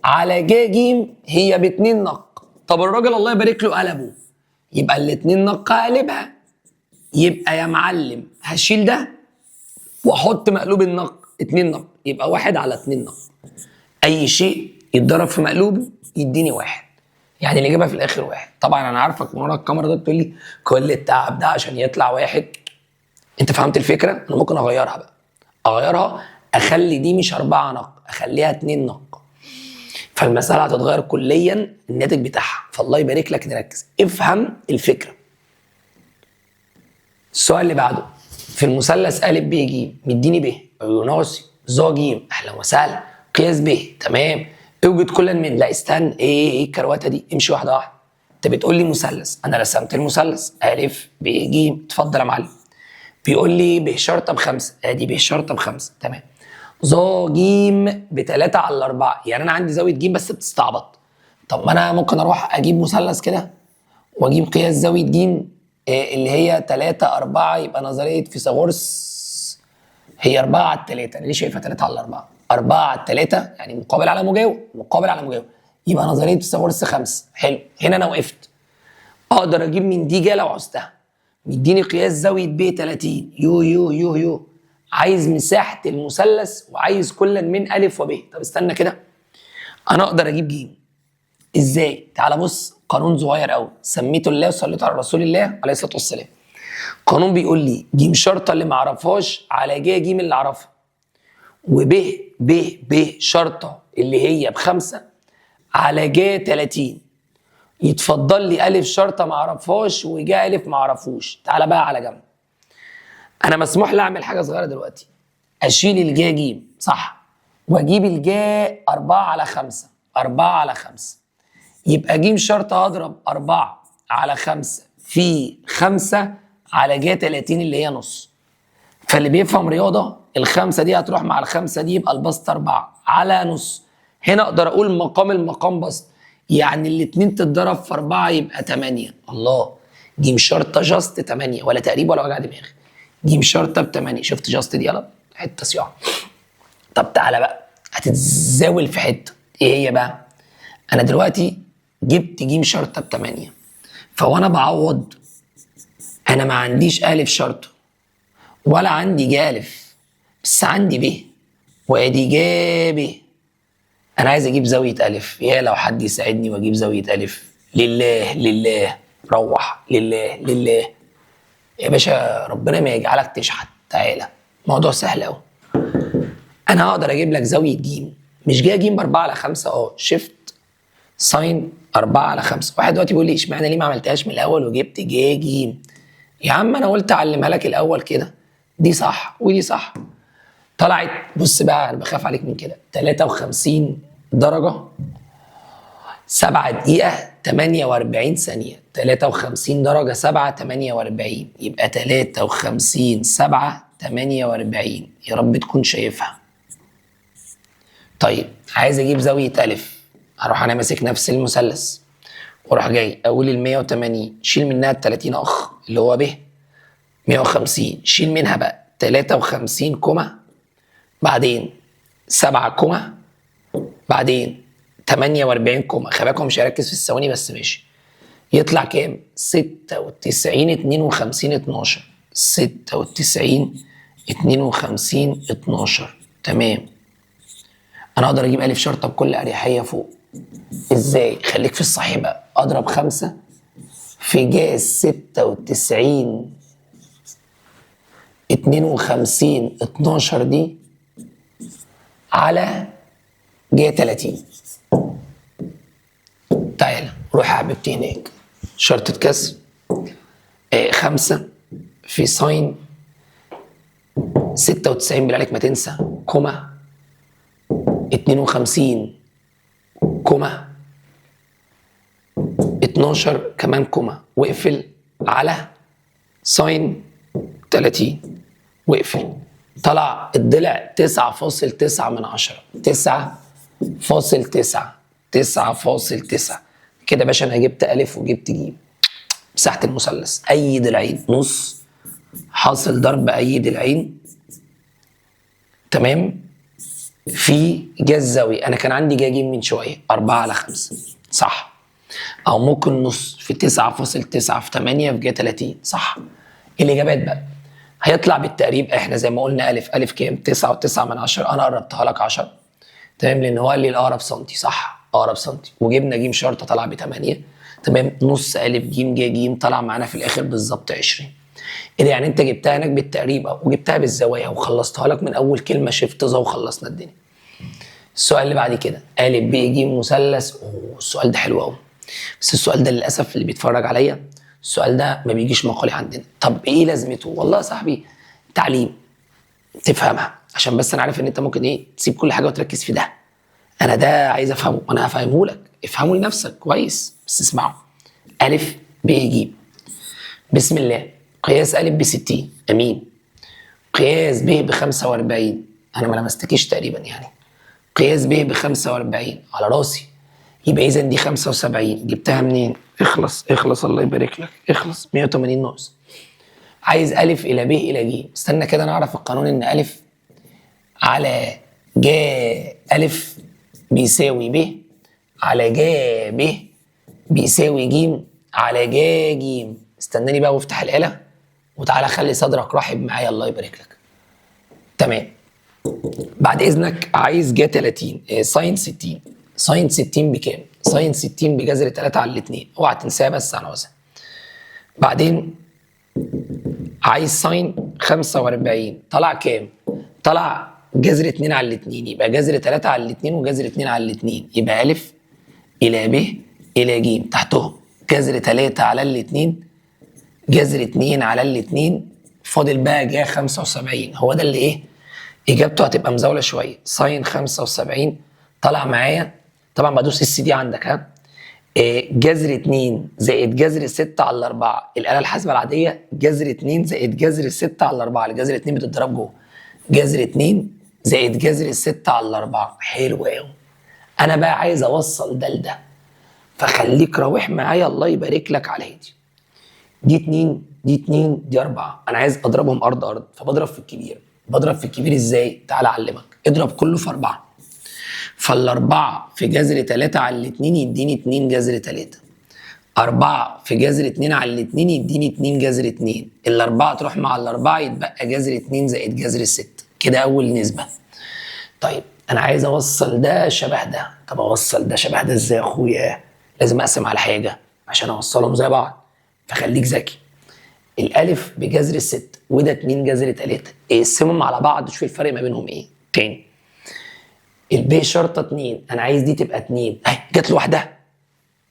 على ج ج هي ب2 نق. طب الراجل الله يبارك له قلبه، يبقى ال2 نق هقلبها، يبقى يا معلم هشيل ده واحط مقلوب النق 2 نق، يبقى 1 على 2 نق. اي شيء يتضرب في مقلوبه يديني 1، يعني الاجابه في الاخر 1. طبعا انا عارفك من ورا الكاميرا ده بتقول لي كل التعب ده عشان يطلع 1. انت فهمت الفكره؟ انا ممكن اغيرها بقى، اخلي دي مش 4 نق، اخليها 2 نق، فالمساله هتتغير كليا الناتج بتاعها. فالله يبارك لك، نركز افهم الفكره. السؤال اللي بعده، في المثلث ا ب ج مديني ب يوناسي ظ ج، اهلا وسهلا، قياس ب. تمام. اوجد كلا من، لا استنى، ايه الكروته دي؟ امشي واحده واحده. انت بتقول لي مثلث، انا رسمت المثلث ا ب ج، اتفضل يا معلم. بيقول لي ب شرطه بخمسه، ادي ب شرطه بخمسه. تمام. ظ ج ب3 على 4، يعني انا عندي زاويه ج بس بتستعبط. طب ما انا ممكن اروح اجيب مثلث كده واجيب قياس زاويه ج اللي هي 3 4، يبقى نظريه فيثاغورس هي 4 على 3. انا ليه شايفها 3 على 4؟ 4 على 3 يعني مقابل على مجاور، مقابل على مجاور، يبقى نظريه فيثاغورس 5. حلو، هنا انا وقفت. اقدر اجيب من دي جا لو عوزتها. مديني قياس زاويه ب 30 يو يو يو يو، عايز مساحه المثلث وعايز كلا من ا وب. طب استنى كده، انا اقدر اجيب ج ازاي؟ تعال بص، قانون صغير قوي سميته الله وصليت على رسول الله عليه الصلاه والسلام. قانون بيقول لي ج شرطه اللي ما اعرفهاش على ج ج اللي اعرفها، وب ب شرطه اللي هي ب5 على ج 30. يتفضل لي ا شرطه ما اعرفهاش وج ا ما اعرفوش. تعالى بقى على جنب، انا مسموح لي اعمل حاجه صغيره دلوقتي، اشيل الجا ج صح واجيب الجا 4 على 5. 4 على 5 يبقى ج شرطه هضرب 4 على 5 في 5 على ج 30 اللي هي نص. فاللي بيفهم رياضه ال5 دي هتروح مع ال5 دي، يبقى البسط 4 على نص. هنا اقدر اقول مقام المقام بسط، يعني الاتنين تتضرب في 4 يبقى 8. الله، ج شرطه جاست 8 ولا تقريب ولا وجع دماغ. ج شرطه ب 8، شفت جاست دي؟ يلا حته صياعه. طب تعالى بقى، هتتزاول في حته، ايه هي بقى؟ انا دلوقتي جبت ج شرطه ب 8، فوانا بعوض انا ما عنديش ا شرطه ولا عندي ج ا، بس عندي ب، وادي ج ب. انا عايز اجيب زاويه ا، يا لو حد يساعدني واجيب زاويه ا. لله لله، روح لله لله يا باشا، ربنا ما يجعلك تشحت. تعالى، موضوع سهل قوي. انا هقدر اجيب لك زاويه ج، مش جايه ج ب 4 على 5 شيفت ساين 4 على 5. واحد دلوقتي بيقول لي اشمعنى ليه ما عملتهاش من الاول وجبت ج ج؟ يا عم انا قلت اعلمها لك الاول كده، دي صح ودي صح. طلعت، بص بقى انا بخاف عليك من كده، 53 درجه 7 دقيقه 48 ثانيه. 53 درجه 7 48، يبقى 53 7 48. يا رب تكون شايفها. طيب عايز اجيب زاويه ا، هروح انا ماسك نفس المثلث واروح جاي اقول ال 180 شيل منها ال 30 اخ اللي هو ب 150، شيل منها بقى 53 كوما، بعدين 7 كوما، بعدين 48 كوما. خلي بالك هو مش هيركز في الثواني بس ماشي. يطلع كام؟ 96 52 12. 96 52 12. تمام. انا اقدر اجيب ا شرطه بكل اريحيه فوق. ازاي؟ خليك في الصحيح بقى، اضرب 5 في ج 96 52 12 دي على ج 30. تعالى روح يا حبيبتي هناك، شرطة كسر 5 في ساين 96، بالله عليك ما تنسى كوما 52 كوما 12 كمان كوما، واقفل على ساين 30 واقفل. طلع الضلع 9.9 من 10. 9.9 9.9 كده يا باشا. انا جبت الف وجبت ج. مساحة المثلث اي ضلعين نص حاصل ضرب اي ضلعين، تمام، في جا الزاوية. انا كان عندي جا ج من شوية 4/5 صح، او ممكن نص في 9.9 في 8 في جا 30 صح. الاجابات بقى هيطلع بالتقريب. احنا زي ما قلنا الف كام؟ 9.9 من 10. انا قربتها لك 10 تمام، لان هو قال لي الاقرب سنتي صح، اقرب سنتي. وجبنا ج شرطه طلع ب8 تمام. نص الف ج جا ج طلع معانا في الاخر بالظبط 20. ايه ده؟ يعني انت جبتها هناك بالتقريب وجبتها بالزوايا وخلصتها لك من اول كلمه شيفت ظا وخلصنا الدنيا. السؤال اللي بعد كده ا ب ج مثلث. السؤال ده حلو قوي، بس السؤال ده للاسف اللي بيتفرج عليا السؤال ده ما بيجيش مقالي عندنا. طب ايه لازمته؟ والله يا صاحبي تعليم تفهمها، عشان بس انا عارف ان انت ممكن تسيب كل حاجه وتركز في ده. انا ده عايز افهمه وانا هفهمه لك، افهمه لنفسك كويس بس اسمعه. ا ب ج بسم الله. قياس ا ب60 امين. قياس ب ب45 انا ما لمستكيش تقريبا يعني. قياس ب ب45 على راسي. يبقى اذا دي 75. جبتها منين؟ اخلص الله يبارك لك، اخلص 180 ناقص. عايز ا الى ب الى ج. استنى كده نعرف القانون ان ا على ج ا بيساوي ب على ج ب بيساوي ج على ج ج. استناني بقى وافتح الآلة وتعالى خلي صدرك رحب معايا الله يبارك لك. تمام. بعد اذنك عايز ج 30 ساين 60. ساين 60 بكام؟ ساين 60 بجذر 3 على 2. اوعى تنساها بس انا عاوزها. بعدين عايز ساين 45 طلع كام؟ طلع جذر 2 على 2، يبقى جذر 3 على 2 وجذر 2 على 2، يبقى ا الى ب الى ج تحتهم جذر 3 على 2 جذر 2 على 2. فاضل بقى جا 75. هو ده اللي اجابته هتبقى مزاوله شويه. ساين 75 طلع معايا، طبعا بدوس اس دي عندك ها. جذر 2 زائد جذر 6 على 4. الاله الحاسبه العاديه جذر 2 زائد جذر 6 على 4. الجذر 2 بتتضرب جوه. جذر 2 زائد جذر 6 على 4. حلو قوي. انا بقى عايز اوصل ده لده، فخليك راوح معايا الله يبارك لك على هادي. دي 2 دي 2 دي 4. انا عايز اضربهم ارض، فبضرب في الكبير. بضرب في الكبير ازاي؟ تعال اعلمك. اضرب كله في 4. فالاربعه في جذر 3 على 2 يديني 2 جذر 3. 4 في جذر 2 على 2 يديني 2 جذر 2. الاربعه تروح مع الاربعه يتبقى جذر 2 زائد جذر 6. كده اول نسبه. طيب انا عايز اوصل ده شبه ده. طب اوصل ده شبه ده ازاي يا اخويا؟ لازم اقسم على حاجه عشان اوصلهم زي بعض، فخليك ذكي. الالف بجذر 6 وده 2 جذر 3. اقسمهم على بعض شوف الفرق ما بينهم ايه. تاني الب شرطه 2 انا عايز دي تبقى 2 اهي جت لوحدها.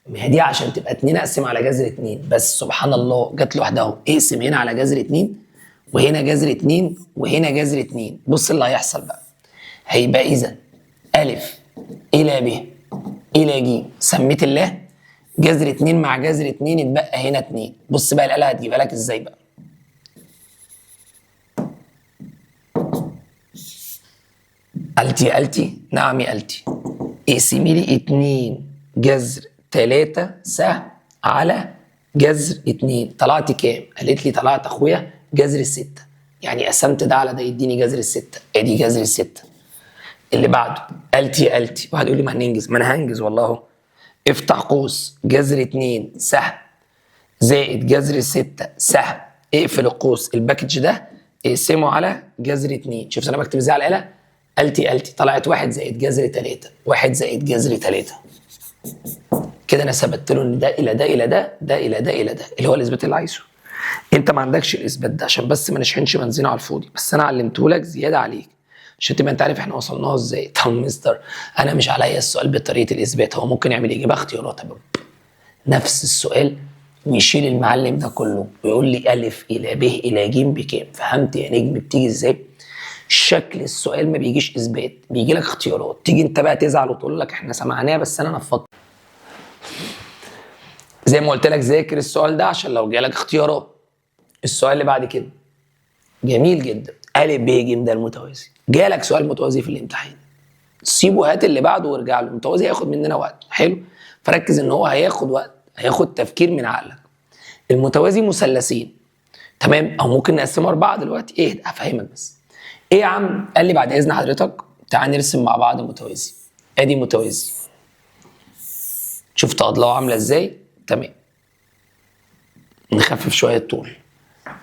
ما هي دي عشان تبقى 2 اقسم على جذر 2 بس. سبحان الله جت لوحدها اهو. اقسم هنا على جذر 2 وهنا جذر 2 وهنا جذر 2. بص اللي هيحصل بقى. هيبقى اذا ا الى ب الى ج سميت الله جذر 2 مع جذر 2 اتبقى هنا 2. بص بقى الاله هتجيبها لك ازاي بقى. قلتي نعم يا قلتي. اقسمي لي 2 جذر 3 س على جذر 2. طلعت كام؟ قالت لي طلعت اخويا جذر 6. يعني قسمت ده على ده يديني جذر 6. ادي جذر 6. اللي بعده قلتي. واحد يقول لي ما هننجز. ما انا هنجز والله اهو. افتح قوس جذر 2 س زائد جذر 6 س. اقفل القوس. الباكج ده اقسمه على جذر 2. شفت انا بكتب ازاي على الاله؟ قلتي طلعت 1 زائد جذر 3. 1 زائد جذر 3. كده انا ثبت له ان ده الى ده الى ده ده الى ده الى ده اللي هو الاثبات اللي عايزه. انت ما عندكش الاثبات ده عشان بس ما نشحنش بنزين على الفاضي، بس انا علمته لك زياده عليك عشان تبقى انت عارف احنا وصلناها ازاي. طب مستر انا مش عليا السؤال بطريقه الاثبات، هو ممكن يعمل اجابه اختيارات نفس السؤال ويشيل المعلم ده كله ويقول لي ا الى ب الى ج بكام. فهمت يا نجم بتيجي ازاي؟ شكل السؤال ما بيجيش اثبات، بيجي لك اختيارات، تيجي انت بقى تزعل وتقول لك احنا سمعناه بس انا نفضت. زي ما قلت لك ذاكر السؤال ده عشان لو جالك اختيارات. السؤال اللي بعد كده جميل جدا، ا ب ج د المتوازي. جالك سؤال متوازي في الامتحان، سيبه هات اللي بعده وارجع له. المتوازي هياخد مننا وقت، حلو، فركز ان هو هياخد وقت، هياخد تفكير من عقلك. المتوازي مثلثين، تمام، او ممكن نقسمه 4 دلوقتي. ايه هفهمك بس. ايه يا عم؟ قال لي بعد اذن حضرتك تعال نرسم مع بعض متوازي. ادي متوازي، شفت اضلاعه عامله ازاي؟ تمام. نخفف شويه الطول.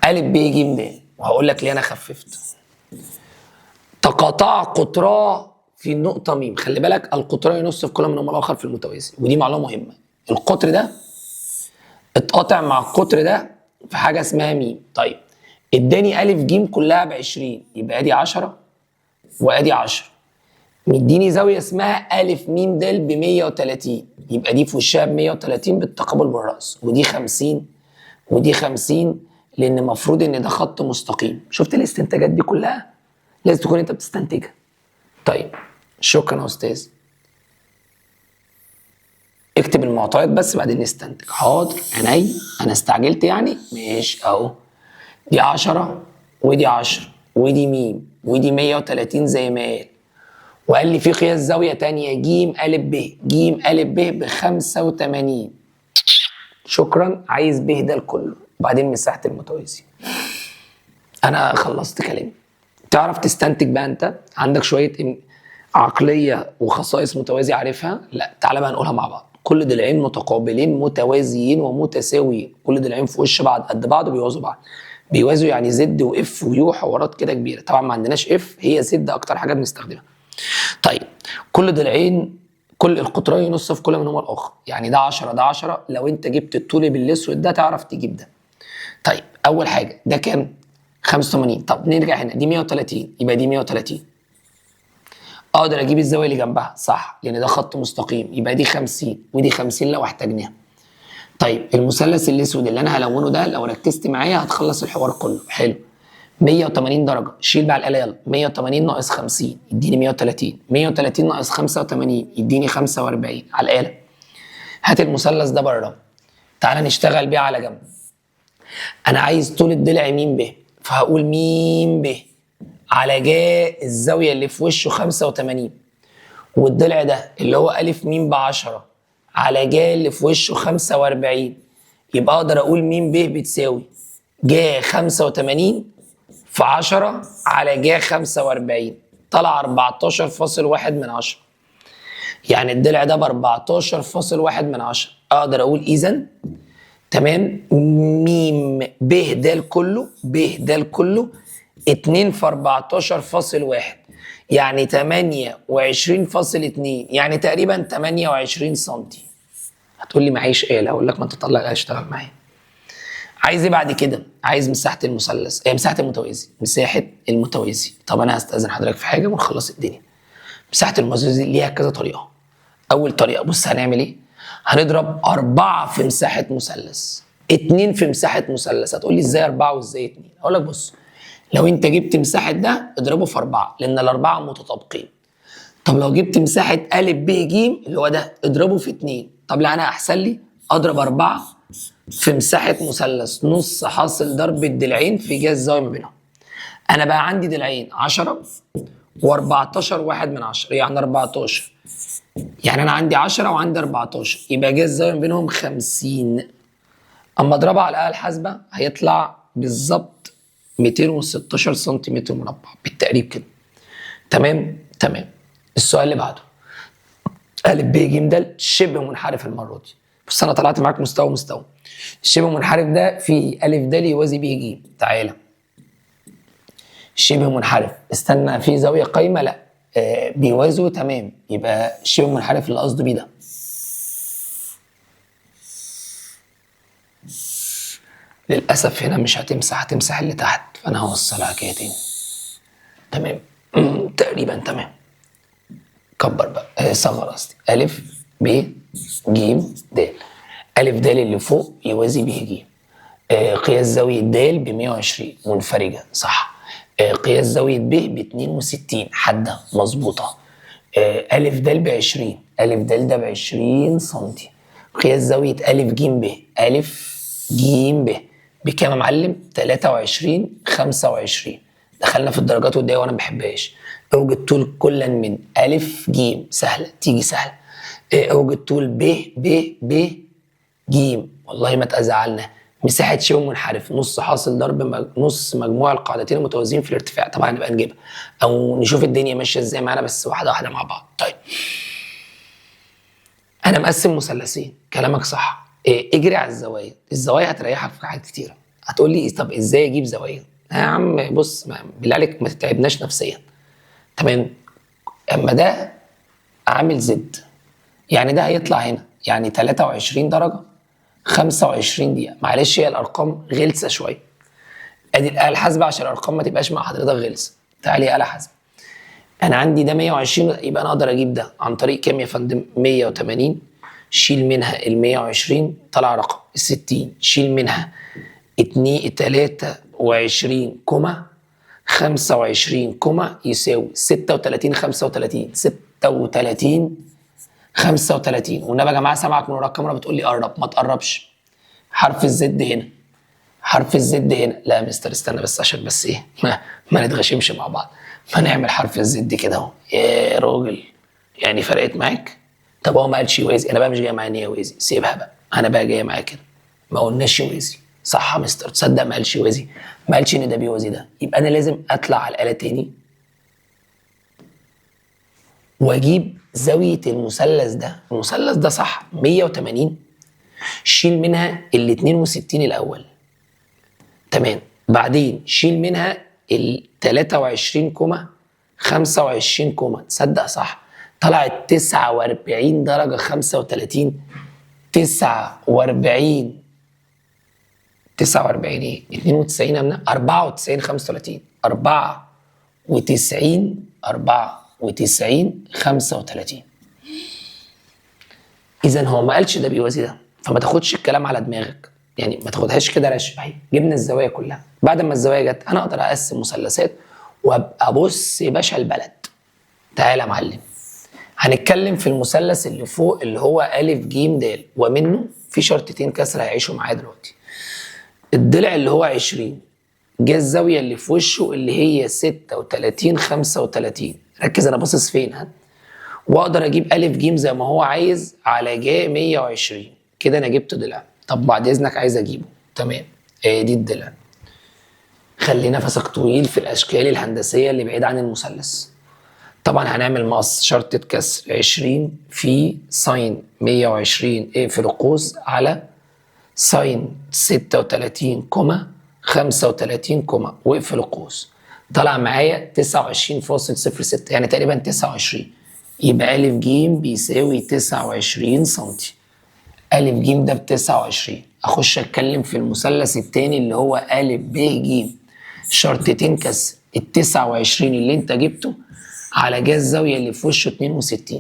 ا ب ج د، وهقول لك ليه انا خففت. تقاطع قطراه في النقطة م. خلي بالك القطران ينص في كل منهما الآخر في المتوازي، ودي معلومة مهمة. القطر ده اتقاطع مع القطر ده في حاجة اسمها م. طيب اداني أ ج كلها ب20، يبقى ادي 10 وادي 10. مديني زاوية اسمها أ م د ب130، يبقى دي في وشها ب130 بالتقابل بالرأس، ودي 50 ودي 50، لأن المفروض إن ده خط مستقيم. شفت الاستنتاجات دي كلها؟ لازم تكون أنت بتستنتجها. طيب شكرا يا استاذ. اكتب المعطيات بس بعدين نستنتج. حاضر عيني، انا استعجلت يعني. ماشي اهو، دي 10 ودي 10 ودي م ودي 130 زي ما قال، وقال لي في قياس زاويه ثانيه ج ا ب ج ا ب ب85. شكرا، عايز ب ده كله وبعدين مساحه المتوازي. انا خلصت كلامي. تعرف تستنتج بقى؟ انت عندك شويه عقليه وخصائص متوازي عارفها؟ لا، تعالى بقى نقولها مع بعض. كل ضلعين متقابلين متوازيين ومتساويين، كل ضلعين في وش بعض قد بعض وبيوازوا بعض. بيوازوا يعني زد واف ويو، حوارات كده كبيره. طبعا ما عندناش اف، هي زد اكتر حاجه بنستخدمها. طيب كل ضلعين، كل القطرين ينص في كل منهما الاخر، يعني ده 10 ده 10. لو انت جبت الطول بالاسود ده تعرف تجيب ده. طيب اول حاجه ده كام؟ 85. طب نرجع هنا، دي 130 يبقى دي 130. اقدر اجيب الزاويه اللي جنبها صح لان ده خط مستقيم، يبقى دي 50 ودي 50 لو احتاجناها. طيب المثلث الاسود اللي انا هلونه ده لو ركزت معايا هتخلص الحوار كله. حلو، 180 درجه. شيل بقى الاله يلا. 180 ناقص 50 يديني 130، 130 ناقص 85 يديني 45 على الاله. هات المثلث ده بره، تعالى نشتغل بيه على جنب. انا عايز طول الضلع م ب، فهقول م ب على جاء الزاويه اللي في وشه 85، والضلع ده اللي هو أ م ب10 على جا اللي في وشه 45، يبقى اقدر اقول م ب بتساوي جا 85 في 10 على جا 45، طلع 14.1 من 10. يعني الضلع ده ب 14.1 من 10. اقدر اقول اذا تمام م ب د كله، ب د كله 2 في 14.1 يعني 28.2، يعني تقريبا 28 سم. هتقول لي معيش آلة، اقول لك ما انت طلع آلة اشتغل معايا. عايز ايه بعد كده؟ عايز مساحة المثلث، مساحة المتوازي، مساحة المتوازي. طب انا هستأذن حضرتك في حاجة ونخلص الدنيا. مساحة المتوازي ليها كذا طريقة. اول طريقة بص هنعمل ايه؟ هنضرب 4 في مساحة مثلث، 2 في مساحة مثلث. هتقول لي ازاي 4 وازاي 2؟ اقول لك بص، لو انت جبت مساحة ده اضربه في 4 لان الاربعة متطابقين. طب لو جبت مساحة أ ب ج اللي هو ده اضربه في 2. طب لا انا احسن لي اضرب 4 في مساحة مثلث نص حاصل ضرب الضلعين في جهة الزاوية ما بينهم. انا بقى عندي ضلعين 10 و14 1 من 10 يعني 14، يعني انا عندي 10 وعندي 14 يبقى جهة الزاوية ما بينهم 50. اما اضربها على الآلة الحاسبة هيطلع بالظبط 216 سنتيمتر مربع بالتقريب كده. تمام تمام. السؤال اللي بعده أ ب ج د شبه منحرف المره دي. بص انا طلعت معاك مستوى مستوى. الشبه منحرف ده فيه أ د يوازي ب ج. تعالى شبه منحرف، استنى في زاويه قايمه؟ لا بيوازوا. تمام، يبقى شبه منحرف اللي قصده بيه ده. للاسف هنا مش هتمسح، هتمسح اللي تحت، فانا هوصلها كده تاني. تمام تقريبا تمام. كبر بقى، صغر قصدي. أ ب ج د. أ د اللي فوق يوازي ب ج. قياس زاوية د ب 120 منفرجة صح. قياس زاوية ب 62 حدة مظبوطة. ألف د ب20، ألف د ده ب20 سنتي. قياس زاوية ألف ج ب، ألف ج ب بكام يا معلم؟ 23 25. دخلنا في الدرجات والدقايق وانا ما بحبهاش. اوجد طول كلا من ألف ج، سهلة تيجي سهلة. اوجد طول ب ج، والله ما تزعلنا. مساحة شبه منحرف نص حاصل ضرب نص مجموع القاعدتين المتوازيين في الارتفاع. طبعا نبقى نجيبها او نشوف الدنيا ماشيه ازاي معانا، بس واحده واحده مع بعض. طيب انا مقسم مثلثين، كلامك صح. اجري على الزوايا، الزوايا هتريحك في حاجات كتيره. هتقول لي طب ازاي اجيب زوايا؟ يا عم بص، بالله عليك ما تتعبناش نفسيا. تمام. اما ده عامل زد، يعني ده هيطلع هنا يعني 23 درجه 25 دقيقه. معلش هي الارقام غلسه شويه. ادي الاله الحاسبه عشان الارقام ما تبقاش مع حضرتك غلسه. تعالي اله حاسبه. انا عندي ده 120، يبقى انا اقدر اجيب ده عن طريق كام يا فندم؟ 180 شيل منها ال 120 طلع رقم ال 60، شيل منها 23 كوما 25 كوما يساوي 36 35 36 35. والنبي يا جماعه سامعك من ورا الكاميرا بتقول لي قرب، ما تقربش. حرف الزد هنا، حرف الزد هنا. لا يا مستر استنى بس عشان بس ايه ما نتغشمش مع بعض. ما نعمل حرف الزد كده اهو يا راجل. يعني فرقت معاك؟ طب هو ما قالش يوازي، انا بقى مش جاي معايا ان هي يوازي، سيبها بقى. انا بقى جايه معايا كده، ما قلناش يوازي. صح يا مستر، تصدق ما قالش يوازي، ما قالش ان ده بيوازي ده. يبقى انا لازم اطلع على الاله تاني واجيب زاويه المثلث ده. المثلث ده صح 180، شيل منها ال 62 الاول. تمام. بعدين شيل منها ال 23 كوما 25 كوما. تصدق صح، طلعت 49 درجة 35. 49 ايه؟ 92 امنا 94 35 94 35. اذا هو ما قالش ده بيوازي ده، فما تاخدش الكلام على دماغك، يعني ما تاخدهاش كده رش. اهي جبنا الزوايا كلها. بعد ما الزوايا جت انا اقدر اقسم مثلثات وابقى بص يا باشا البلد. تعالى يا معلم، هنتكلم في المثلث اللي فوق اللي هو أ ج د، ومنه في شرطتين كسر هيعيشوا معايا دلوقتي. الضلع اللي هو 20 جه الزاويه اللي في وشه اللي هي 36 35. ركز انا باصص فين ها. واقدر اجيب أ ج زي ما هو عايز على جا 120. كده انا جبت ضلع. طب بعد اذنك عايز اجيبه. تمام. دي الضلع. خلي نفسك طويل في الاشكال الهندسيه اللي بعيد عن المثلث. طبعا هنعمل مقص شرطة كسر 20 في ساين 120 اقفل القوس على ساين 36 كوما 35 كوما واقفل القوس. طلع معايا 29.06 يعني تقريبا 29. يبقى أ ج بيساوي 29 سنتي. أ ج ده ب 29. أخش أتكلم في المثلث التاني اللي هو أ ب ج. شرطتين كسر ال 29 اللي أنت جبته على جا الزاوية اللي في وشه 62،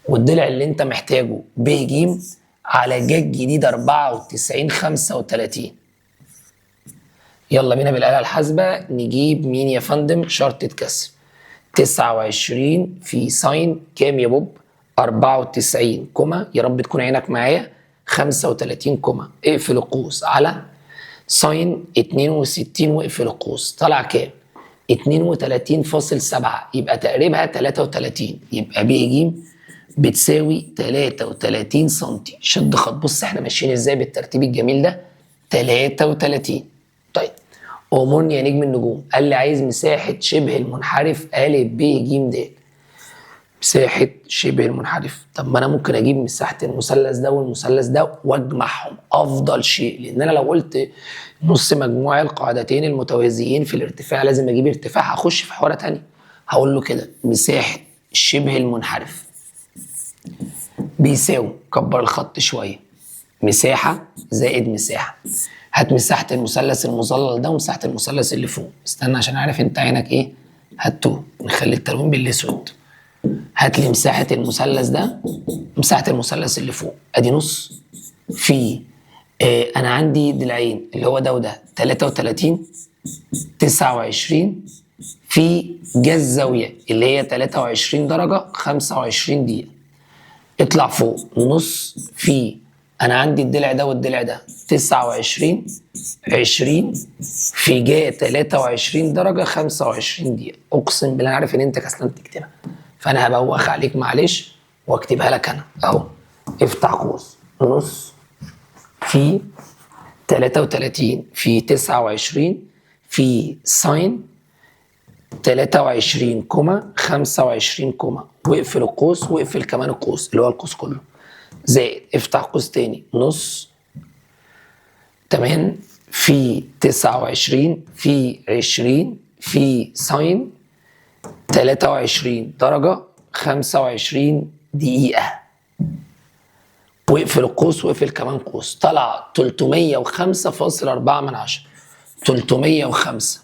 والضلع اللي أنت محتاجه ب ج على جا الجديد 94 35. يلا بينا بالآلة الحاسبة نجيب مين يا فندم؟ شرطة كسر 29 في ساين كام يا بوب؟ 94 كوما، يا رب تكون عينك معايا، 35 كوما اقفل القوس على ساين 62 واقفل القوس. طلع كام؟ 32.7 يبقى تقريبها 33. يبقى ب ج بتساوي 33 سنتي. شد خط. بص احنا ماشيين ازاي بالترتيب الجميل ده. 33. طيب أمرني يا نجم النجوم. قال لي عايز مساحة شبه المنحرف أ ب ج د. مساحة شبه المنحرف. طب ما أنا ممكن أجيب مساحة المثلث ده والمثلث ده وأجمعهم أفضل شيء، لأن أنا لو قلت نص مجموع القاعدتين المتوازيين في الارتفاع لازم أجيب ارتفاع، هخش في حوارة تانية. هقول له كده مساحة شبه المنحرف بيساوي، كبر الخط شوية، مساحة زائد مساحة. هات مساحة المثلث المظلل ده ومساحة المثلث اللي فوق. استنى عشان عارف انت عينك ايه هاتوه، نخلي التلوين بالاسود. هات لي مساحة المثلث ده مساحة المثلث اللي فوق. ادي نص في انا عندي ضلعين اللي هو ده وده 33 29 في جا الزاوية اللي هي 23 درجة 25 دقيقة. اطلع فوق نص في، أنا عندي الضلع ده والضلع ده 29 20 في جا 23 درجة 25 دقيقة. أقسم بالله أنا عارف إن أنت كسلان تكتبها، فأنا هبوخ عليك معلش واكتبها لك أنا أهو. افتح قوس نص في 33 في 29 في ساين 23 كوما 25 كوما، واقفل القوس واقفل كمان القوس اللي هو القوس كله، زائد افتح قوس تاني نص تمام في 29 في 20 في ساين 23 درجة 25 دقيقة، واقفل القوس واقفل كمان قوس. طلع 305.4 من 10. 305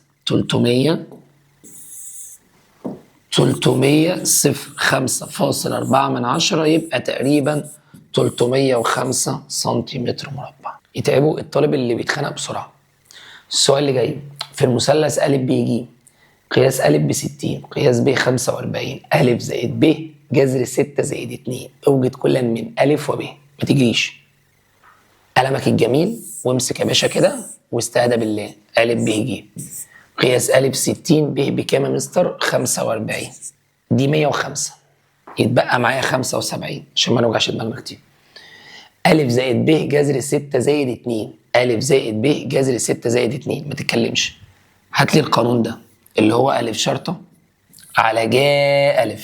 305.4 من 10 يبقى تقريبا 305 سنتيمتر مربع. يتعبوا الطالب اللي بيتخانق بسرعة. السؤال اللي جاي، في المثلث أ ب ج قياس أ ب60 قياس ب 45 أ زائد ب جذر 6 زائد 2 اوجد كلا من أ وب. ما تجريش، قلمك الجميل وامسك يا باشا كده واستهدى بالله. أ ب ج قياس أ ب60 ب بكام يا مستر؟ 45. دي 105 يتبقى معايا 75 عشان ما نوجعش دماغنا كتير. أ زائد ب جذر 6 زائد 2 أ زائد ب جذر 6 زائد 2. ما تتكلمش، هات لي القانون ده اللي هو أ شرطة على جا أ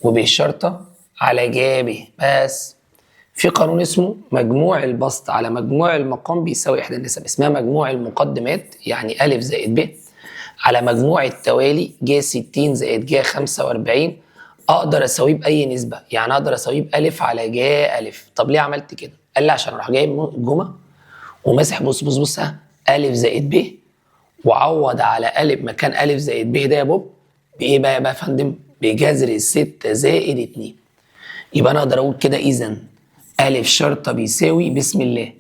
وب شرطة على جا ب. بس في قانون اسمه مجموع البسط على مجموع المقام بيساوي إحدى النسب، اسمها مجموع المقدمات. يعني أ زائد ب على مجموع التوالي ج 60 زائد ج 45 اقدر اساويه باي نسبه، يعني اقدر اساويه بأ على ج أ. طب ليه عملت كده؟ قال لي عشان اروح جايب الجمع وماسح بص أ زائد ب وعوض على أ مكان أ زائد ب ده يا بوب بايه بقى يا فندم؟ بجذر 6 زائد 2. يبقى انا اقدر اقول كده اذا أ شرطه بيساوي بسم الله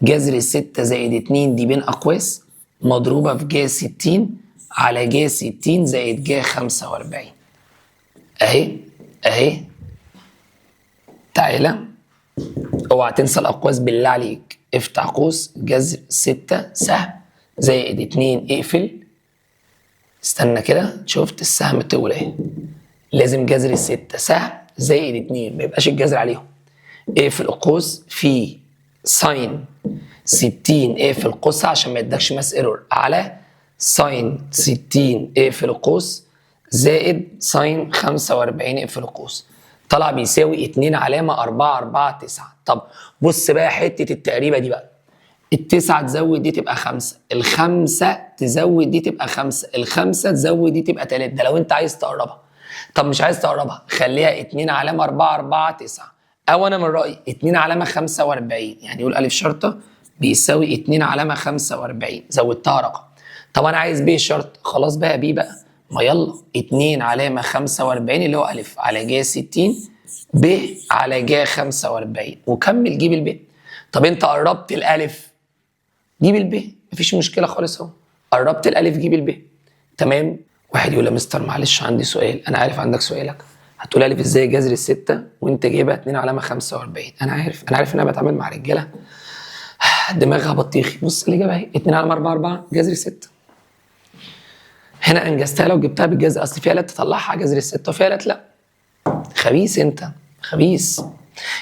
جذر 6 زائد 2 دي بين اقواس مضروبه في ج 60 على ج 60 زائد ج 45. اهي تعالى اوعى تنسى الاقواس بالله عليك. افتح قوس جذر 6 سهم زائد 2 اقفل. استنى كده، شفت السهم طول اهي. لازم جذر 6 سهم زائد 2 ما يبقاش الجذر عليهم. اقفل القوس في ساين 60 اقفل القوس عشان ما يدكش ماس ايرور على ساين 60 اقفل القوس زائد ساين 45 اقفل القوس. طلع بيساوي 2 علامة 4 4 9. طب بص بقى حتة التقريبة دي بقى، التسعة تزود دي تبقى 5، الخمسة تزود دي تبقى 5، الخمسة تزود دي تبقى 3. ده لو انت عايز تقربها. طب مش عايز تقربها، خليها 2 علامة 4 4 9. او انا من رأيي 2 علامة 45، يعني يقول أ شرطة بيساوي 2 علامة 45 زودتها رقم. طب انا عايز ب شرط، خلاص بقى ب بقى، ما يلا 2 علامة 45 اللي هو أ على ج 60 ب على ج 45 وكمل جيب الب. طب انت قربت الألف جيب الب، مفيش مشكلة خالص اهو. قربت الألف جيب الب. تمام. واحد يقول يا مستر معلش عندي سؤال. انا عارف عندك سؤالك، هتقول ألف ازاي جذر الستة وانت جايبها 2 علامة 45. انا عارف ان انا بتعامل مع رجالة دماغها بطيخي. بص الإجابة اهي 2 علامة 4 4 جذر 6. هنا انجزتها لو جبتها بالجذر، اصل في آلات تطلعها جذر الستة وفي آلات لا. خبيث انت خبيث.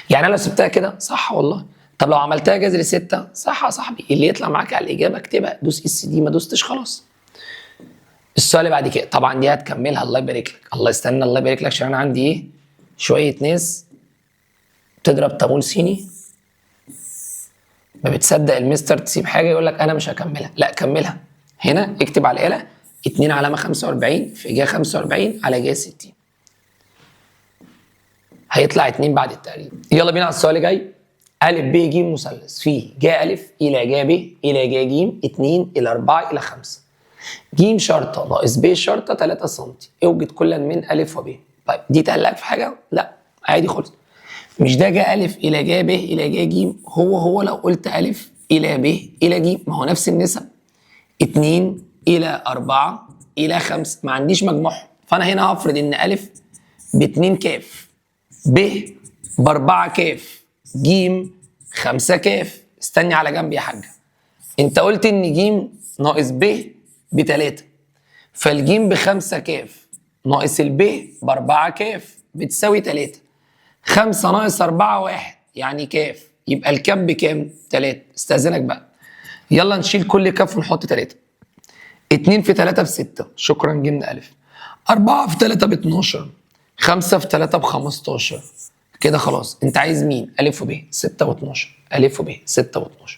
يعني انا لو سبتها كده صح والله. طب لو عملتها جذر 6 صح يا صاحبي، اللي يطلع معاك على الاجابه اكتبها، دوس اس دي، ما دوستش خلاص. السؤال اللي بعد كده طبعا دي هتكملها الله يبارك لك. الله يستنى الله يبارك لك عشان انا عندي ايه شويه ناس تضرب طابون صيني ما بتصدق المستر تسيب حاجه يقول لك انا مش هكملها. لا كملها. هنا اكتب على الاله 2 علامه 45 في ج 45 على ج 60 هيطلع 2 بعد التقريب. يلا بينا على السؤال اللي جاي. أ ب ج مثلث فيه ج أ إلى ج ب إلى ج ج 2 إلى 4 إلى 5. ج شرطة ناقص ب شرطة 3 سم. اوجد كلا من أ وب. طيب دي تقلقك في حاجة؟ لا عادي خالص. مش ده ج أ إلى ج ب إلى ج ج هو لو قلت أ إلى ب إلى ج ما هو نفس النسب. 2 إلى 4 الى 5 ما عنديش مجموعهم، فانا هنا هفرض ان ا ب2 ك، ب ب4 ك، ج 5 ك. استني على جنب يا حاجه، انت قلت ان ج ناقص ب ب3، فالجيم ب5 ك ناقص الب ب4 ك بتساوي 3. 5 ناقص 4 1 يعني ك، يبقى الكاف بكام؟ 3. استاذنك بقى، يلا نشيل كل كاف ونحط 3. 2 في 3 ب6، شكرا جبنا ا. 4 في 3 ب12، 5 في 3 ب15. كده خلاص، انت عايز مين؟ ا وب 6 و12، ا وب 6 و12.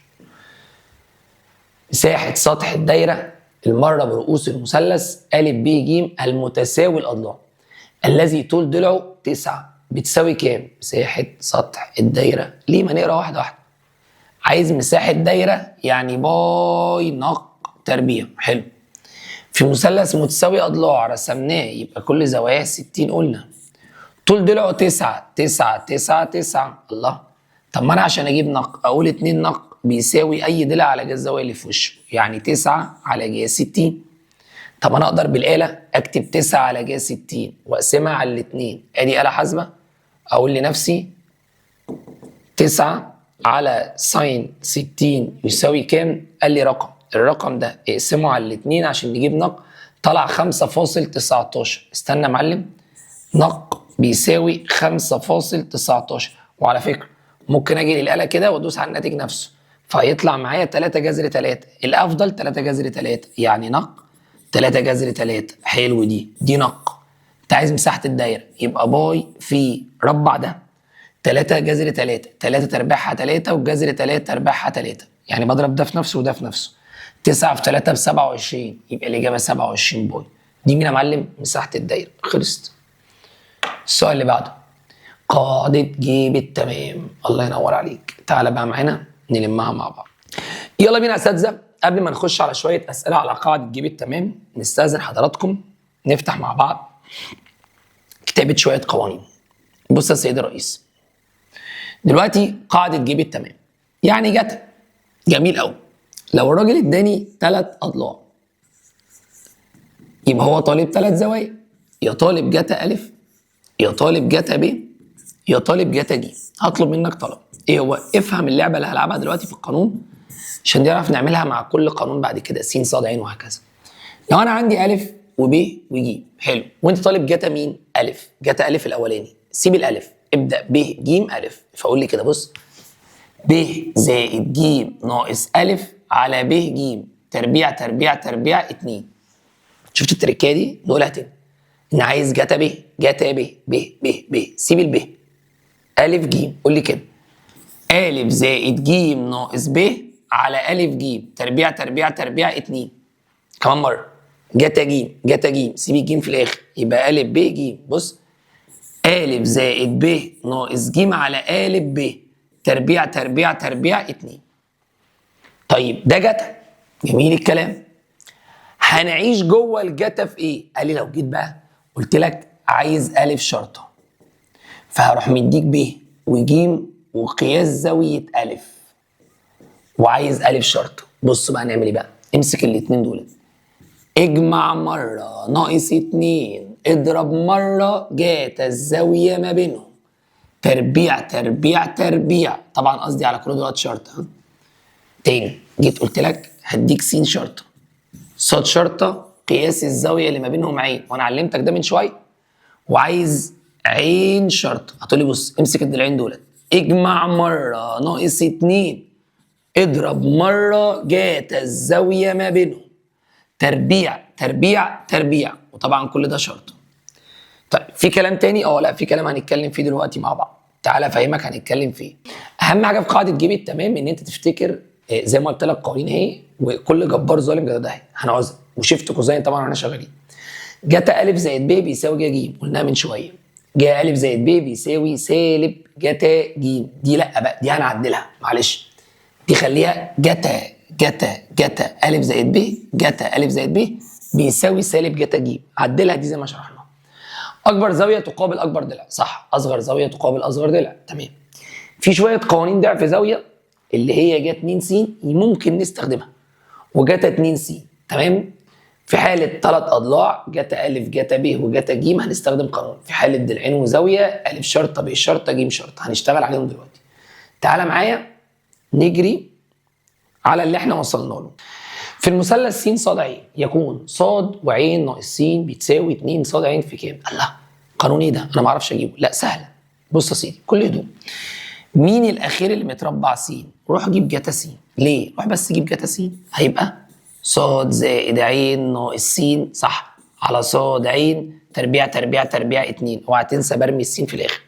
مساحة سطح الدايرة المرة برؤوس المثلث ا ب ج المتساوي الأضلاع الذي طول ضلعه 9 بتساوي كام؟ مساحة سطح الدايرة. ليه ما نقرا واحدة واحدة؟ عايز مساحة دايرة يعني باي نق تربيع. حلو. في مثلث متساوي أضلاع رسمناه يبقى كل زواياه 60 قلنا. طول ضلعه 9 9 9 9. الله، طب ما أنا عشان أجيب نق أقول 2 نق بيساوي أي ضلع على جذر الزاوية اللي في وشه، يعني 9 على جذر 60. طب أنا أقدر بالآلة أكتب 9 على جذر 60 وأقسمها على الاتنين، أدي آلة حاسبة. أقول لنفسي 9 على ساين 60 يساوي كام؟ قال لي رقم، الرقم ده اقسمه على الاتنين عشان نجيب نق، طلع 5.19. استنى يا معلم، نق بيساوي 5.19. وعلى فكرة ممكن اجي للآلة كده وادوس على الناتج نفسه فهيطلع معايا 3 جذر 3، الافضل 3 جذر 3 يعني نق 3 جذر 3. حلو، دي نق. انت عايز مساحة الدايرة يبقى باي في ربع ده 3 جذر 3، 3 تربيعها 3 والجذر 3 تربيعها 3، يعني بضرب ده في نفسه وده في نفسه. 9 في 3 ب 27، يبقى الإجابة 27 باي. دي مين يا معلم؟ مساحة الدايرة. خلصت. السؤال اللي بعده قاعدة جيب التمام. الله ينور عليك. تعالى بقى معانا نلمها مع بعض. يلا بينا يا اساتذة، قبل ما نخش على شوية أسئلة على قاعدة جيب التمام نستأذن حضراتكم نفتح مع بعض كتابة شوية قوانين. بص يا سيدي الرئيس، دلوقتي قاعدة جيب التمام يعني جت جميل قوي. لو الراجل اداني 3 أضلاع يبقى هو طالب 3 زوايا، يا طالب جتا أ، يا طالب جتا ب، يا طالب جتا ج. هطلب منك طلب، ايه هو؟ افهم اللعبة اللي هلعبها دلوقتي في القانون عشان نعرف نعملها مع كل قانون بعد كده، س ص ع وهكذا. لو انا عندي أ وب وج، حلو، وانت طالب جتا مين؟ أ. جتا أ الأولاني، سيب الألف، ابدأ ب ج أ. فقول لي كده، بص، ب زائد ج ناقص أ على ب ج تربيع تربيع تربيع 2. شفت التركية دي؟ نقولها تاني. أنا عايز جتا ب، جتا ب ب ب ب، سيب الب، أ ج. قول لي كده، أ زائد ج ناقص ب على أ ج تربيع تربيع تربيع 2. كمان مرة، جتا ج جتا ج، سيب الجيم في الآخر، يبقى أ ب ج. بص، أ زائد ب ناقص ج على أ ب تربيع تربيع تربيع 2. طيب ده جتا، جميل الكلام. هنعيش جوه الجتا في ايه؟ قال لي لو جيت بقى قلت لك عايز أ شرطة، فهروح مديك ب وج وقياس زاوية أ وعايز أ شرطة. بص بقى نعمل ايه بقى؟ امسك الاتنين دول، اجمع مرة ناقص 2 اضرب مرة جاتا الزاوية ما بينهم تربيع تربيع تربيع. طبعا قصدي على كل دولت شرطة. تاني جيت قلت لك هديك س شرطة، ص شرطة، قياس الزاوية اللي ما بينهم عين، وانا علمتك ده من شوية، وعايز عين شرطة. هتقول لي بص امسك الضلعين دولت، اجمع مرة ناقص 2 اضرب مرة جاتا الزاوية ما بينهم تربيع تربيع تربيع، وطبعا كل ده شرط. طيب في كلام تاني؟ لا في كلام هنتكلم فيه دلوقتي مع بعض. تعالى افهمك هنتكلم فيه. اهم حاجه في قاعده جيب التمام ان انت تفتكر زي ما قلت لك قوانين اهي، وكل جبار ظالم جدا ده هنعوزها، وشيفت كوزين طبعا واحنا شغالين. جتا أ زائد ب بيساوي جا ج، قلناها من شويه. جا أ زائد ب بيساوي سالب جتا ج. دي لا بقى، دي هنعدلها معلش، دي خليها جتا جتا جتا أ زائد ب، جتا أ زائد ب بيساوي سالب جتا ج. عدلها دي زي ما شرحنا. اكبر زاويه تقابل اكبر ضلع، صح. اصغر زاويه تقابل اصغر ضلع، تمام. في شويه قوانين ضعف زاويه اللي هي جا 2 س ممكن نستخدمها، وجاتا 2 س، تمام. في حالة 3 أضلاع جتا أ جتا ب وجتا ج هنستخدم قانون. في حالة ضلعين وزاوية أ شرطة ب شرطة ج شرطة هنشتغل عليهم دلوقتي. تعالى معايا نجري على اللي احنا وصلنا له. في المثلث س ص ع يكون ص وعين ناقص س بتساوي 2 ص ع في كام؟ الله، قانون ايه ده؟ انا ما اعرفش اجيبه. لا سهله. بص يا سيدي كل هدوء. مين الاخير اللي متربع س؟ روح جيب جتا س. ليه؟ روح بس جيب جتا س. هيبقى ص زائد عين ناقص س صح على ص عين تربيع تربيع تربيع 2. اوعى تنسى برمي السين في الاخر.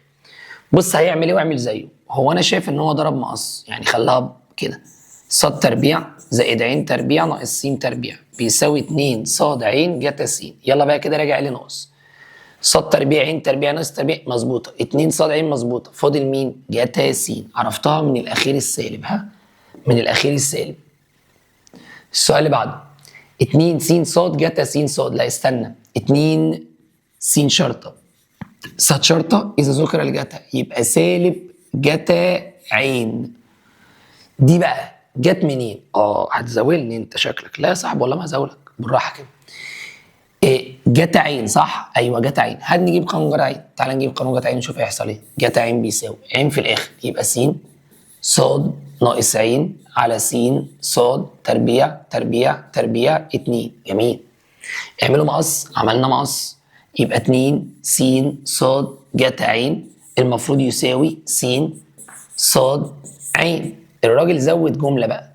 بص هيعمل ايه واعمل زيه. هو انا شايف ان هو ضرب مقص، يعني خلاها كده ص تربيع زائد عين تربيع ناقص س تربيع بيساوي 2 ص عين جتا س. يلا بقى كده راجع لي ناقص ص تربيع عين تربيع ناقص تربيع مظبوطه، 2 ص عين مظبوطه، فاضل مين؟ جتا س. عرفتها من الاخير السالب. ها من الاخير السالب. السؤال اللي بعده 2 س ص جتا س ص. لا استنى، 2 س شرطه س شرطه اذا ذكر الجتا يبقى سالب جتا عين. دي بقى جت منين؟ هتزاولني انت شكلك. لا يا صاحبي والله ما هزاولك، بالراحه كده. جتا عين صح؟ ايوه جتا عين. هنجيب قانون جتا عين. تعال نجيب قانون جتا عين نشوف هيحصل ايه. جتا عين بيساوي عين في الاخر يبقى س ص ناقص عين على س ص تربيع تربيع تربيع 2. جميل. اعملوا مقص. عملنا مقص يبقى 2 س ص جتا عين المفروض يساوي س ص عين. الراجل زود جمله بقى،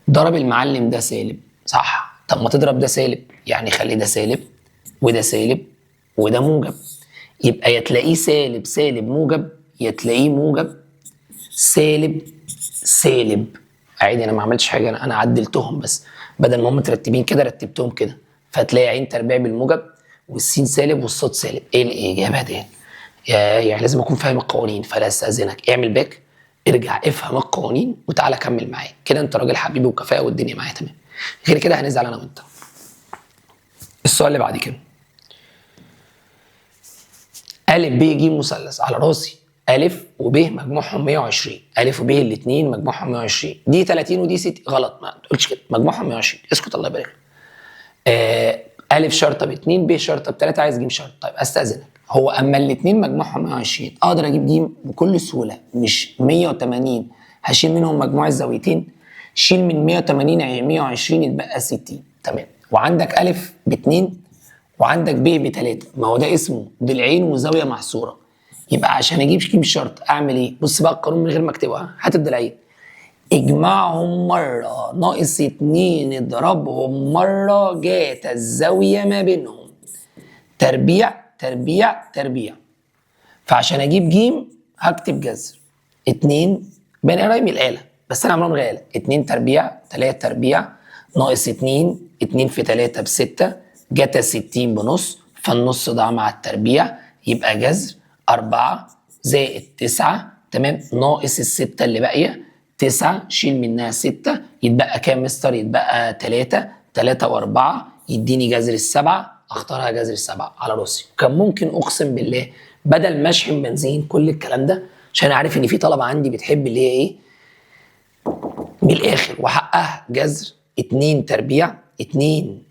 ضرب المعلم ده سالب صح. طب ما تضرب ده سالب، يعني خلي ده سالب وده سالب وده موجب، يبقى يا تلاقيه سالب سالب موجب يا تلاقيه موجب سالب سالب. عادي انا ما عملتش حاجه، انا عدلتهم بس بدل ما هم مترتبين كده رتبتهم كده. فتلاقي عين تربيع بالموجب والسين سالب والصاد سالب. ايه الاجابه دي؟ يعني لازم اكون فاهم القوانين. فلا استاذنك اعمل باك، ارجع افهم القوانين وتعالى كمل معايا كده. انت راجل حبيبي وكفاءه والدنيا معايا تمام. غير كده هنزعل انا وانت. السؤال اللي بعد كده ا ب ج مثلث على راسي ا وب مجموعهم 120. ا وب الاثنين مجموعهم 120. دي 30 ودي 60. غلط ما تقولش كده، مجموعهم 120. اسكت الله يبارك لك. ا شرطه ب2 ب شرطه ب3 عايز ج شرطه. طيب استاذنك، هو اما الاثنين مجموعهم 120 اقدر اجيب دي بكل سهوله. مش 180 هشيل منهم مجموع الزاويتين، شيل من 180 120 يتبقى 60. تمام. وعندك ا ب2 وعندك ب ب3. ما هو ده اسمه ضلعين وزاويه محصوره. يبقى عشان اجيب ج شرط اعمل ايه؟ بص بقى القانون من غير ما اكتبها. هات الضلعين اجمعهم مرة ناقص 2 اضربهم مرة جات الزاوية ما بينهم تربيع تربيع تربيع. فعشان اجيب ج هكتب جذر 2 بين قرايم الآلة بس انا عاملهم غالة. 2 تربيع 3 تربيع ناقص 2 2 في 3 ب6 جتا 60 بنص. فالنص ضاع مع التربيع يبقى جذر 4 زائد 9 تمام ناقص ال6 اللي باقيه 9 شيل منها 6 يتبقى كام مستر؟ يتبقى 3 3 و4 يديني جذر السبعة. اختارها جذر السبعة على راسي. كان ممكن اقسم بالله بدل ما اشحن بنزين كل الكلام ده عشان عارف ان في طلبه عندي بتحب اللي هي ايه من الاخر وحقها جذر 2 تربيع 2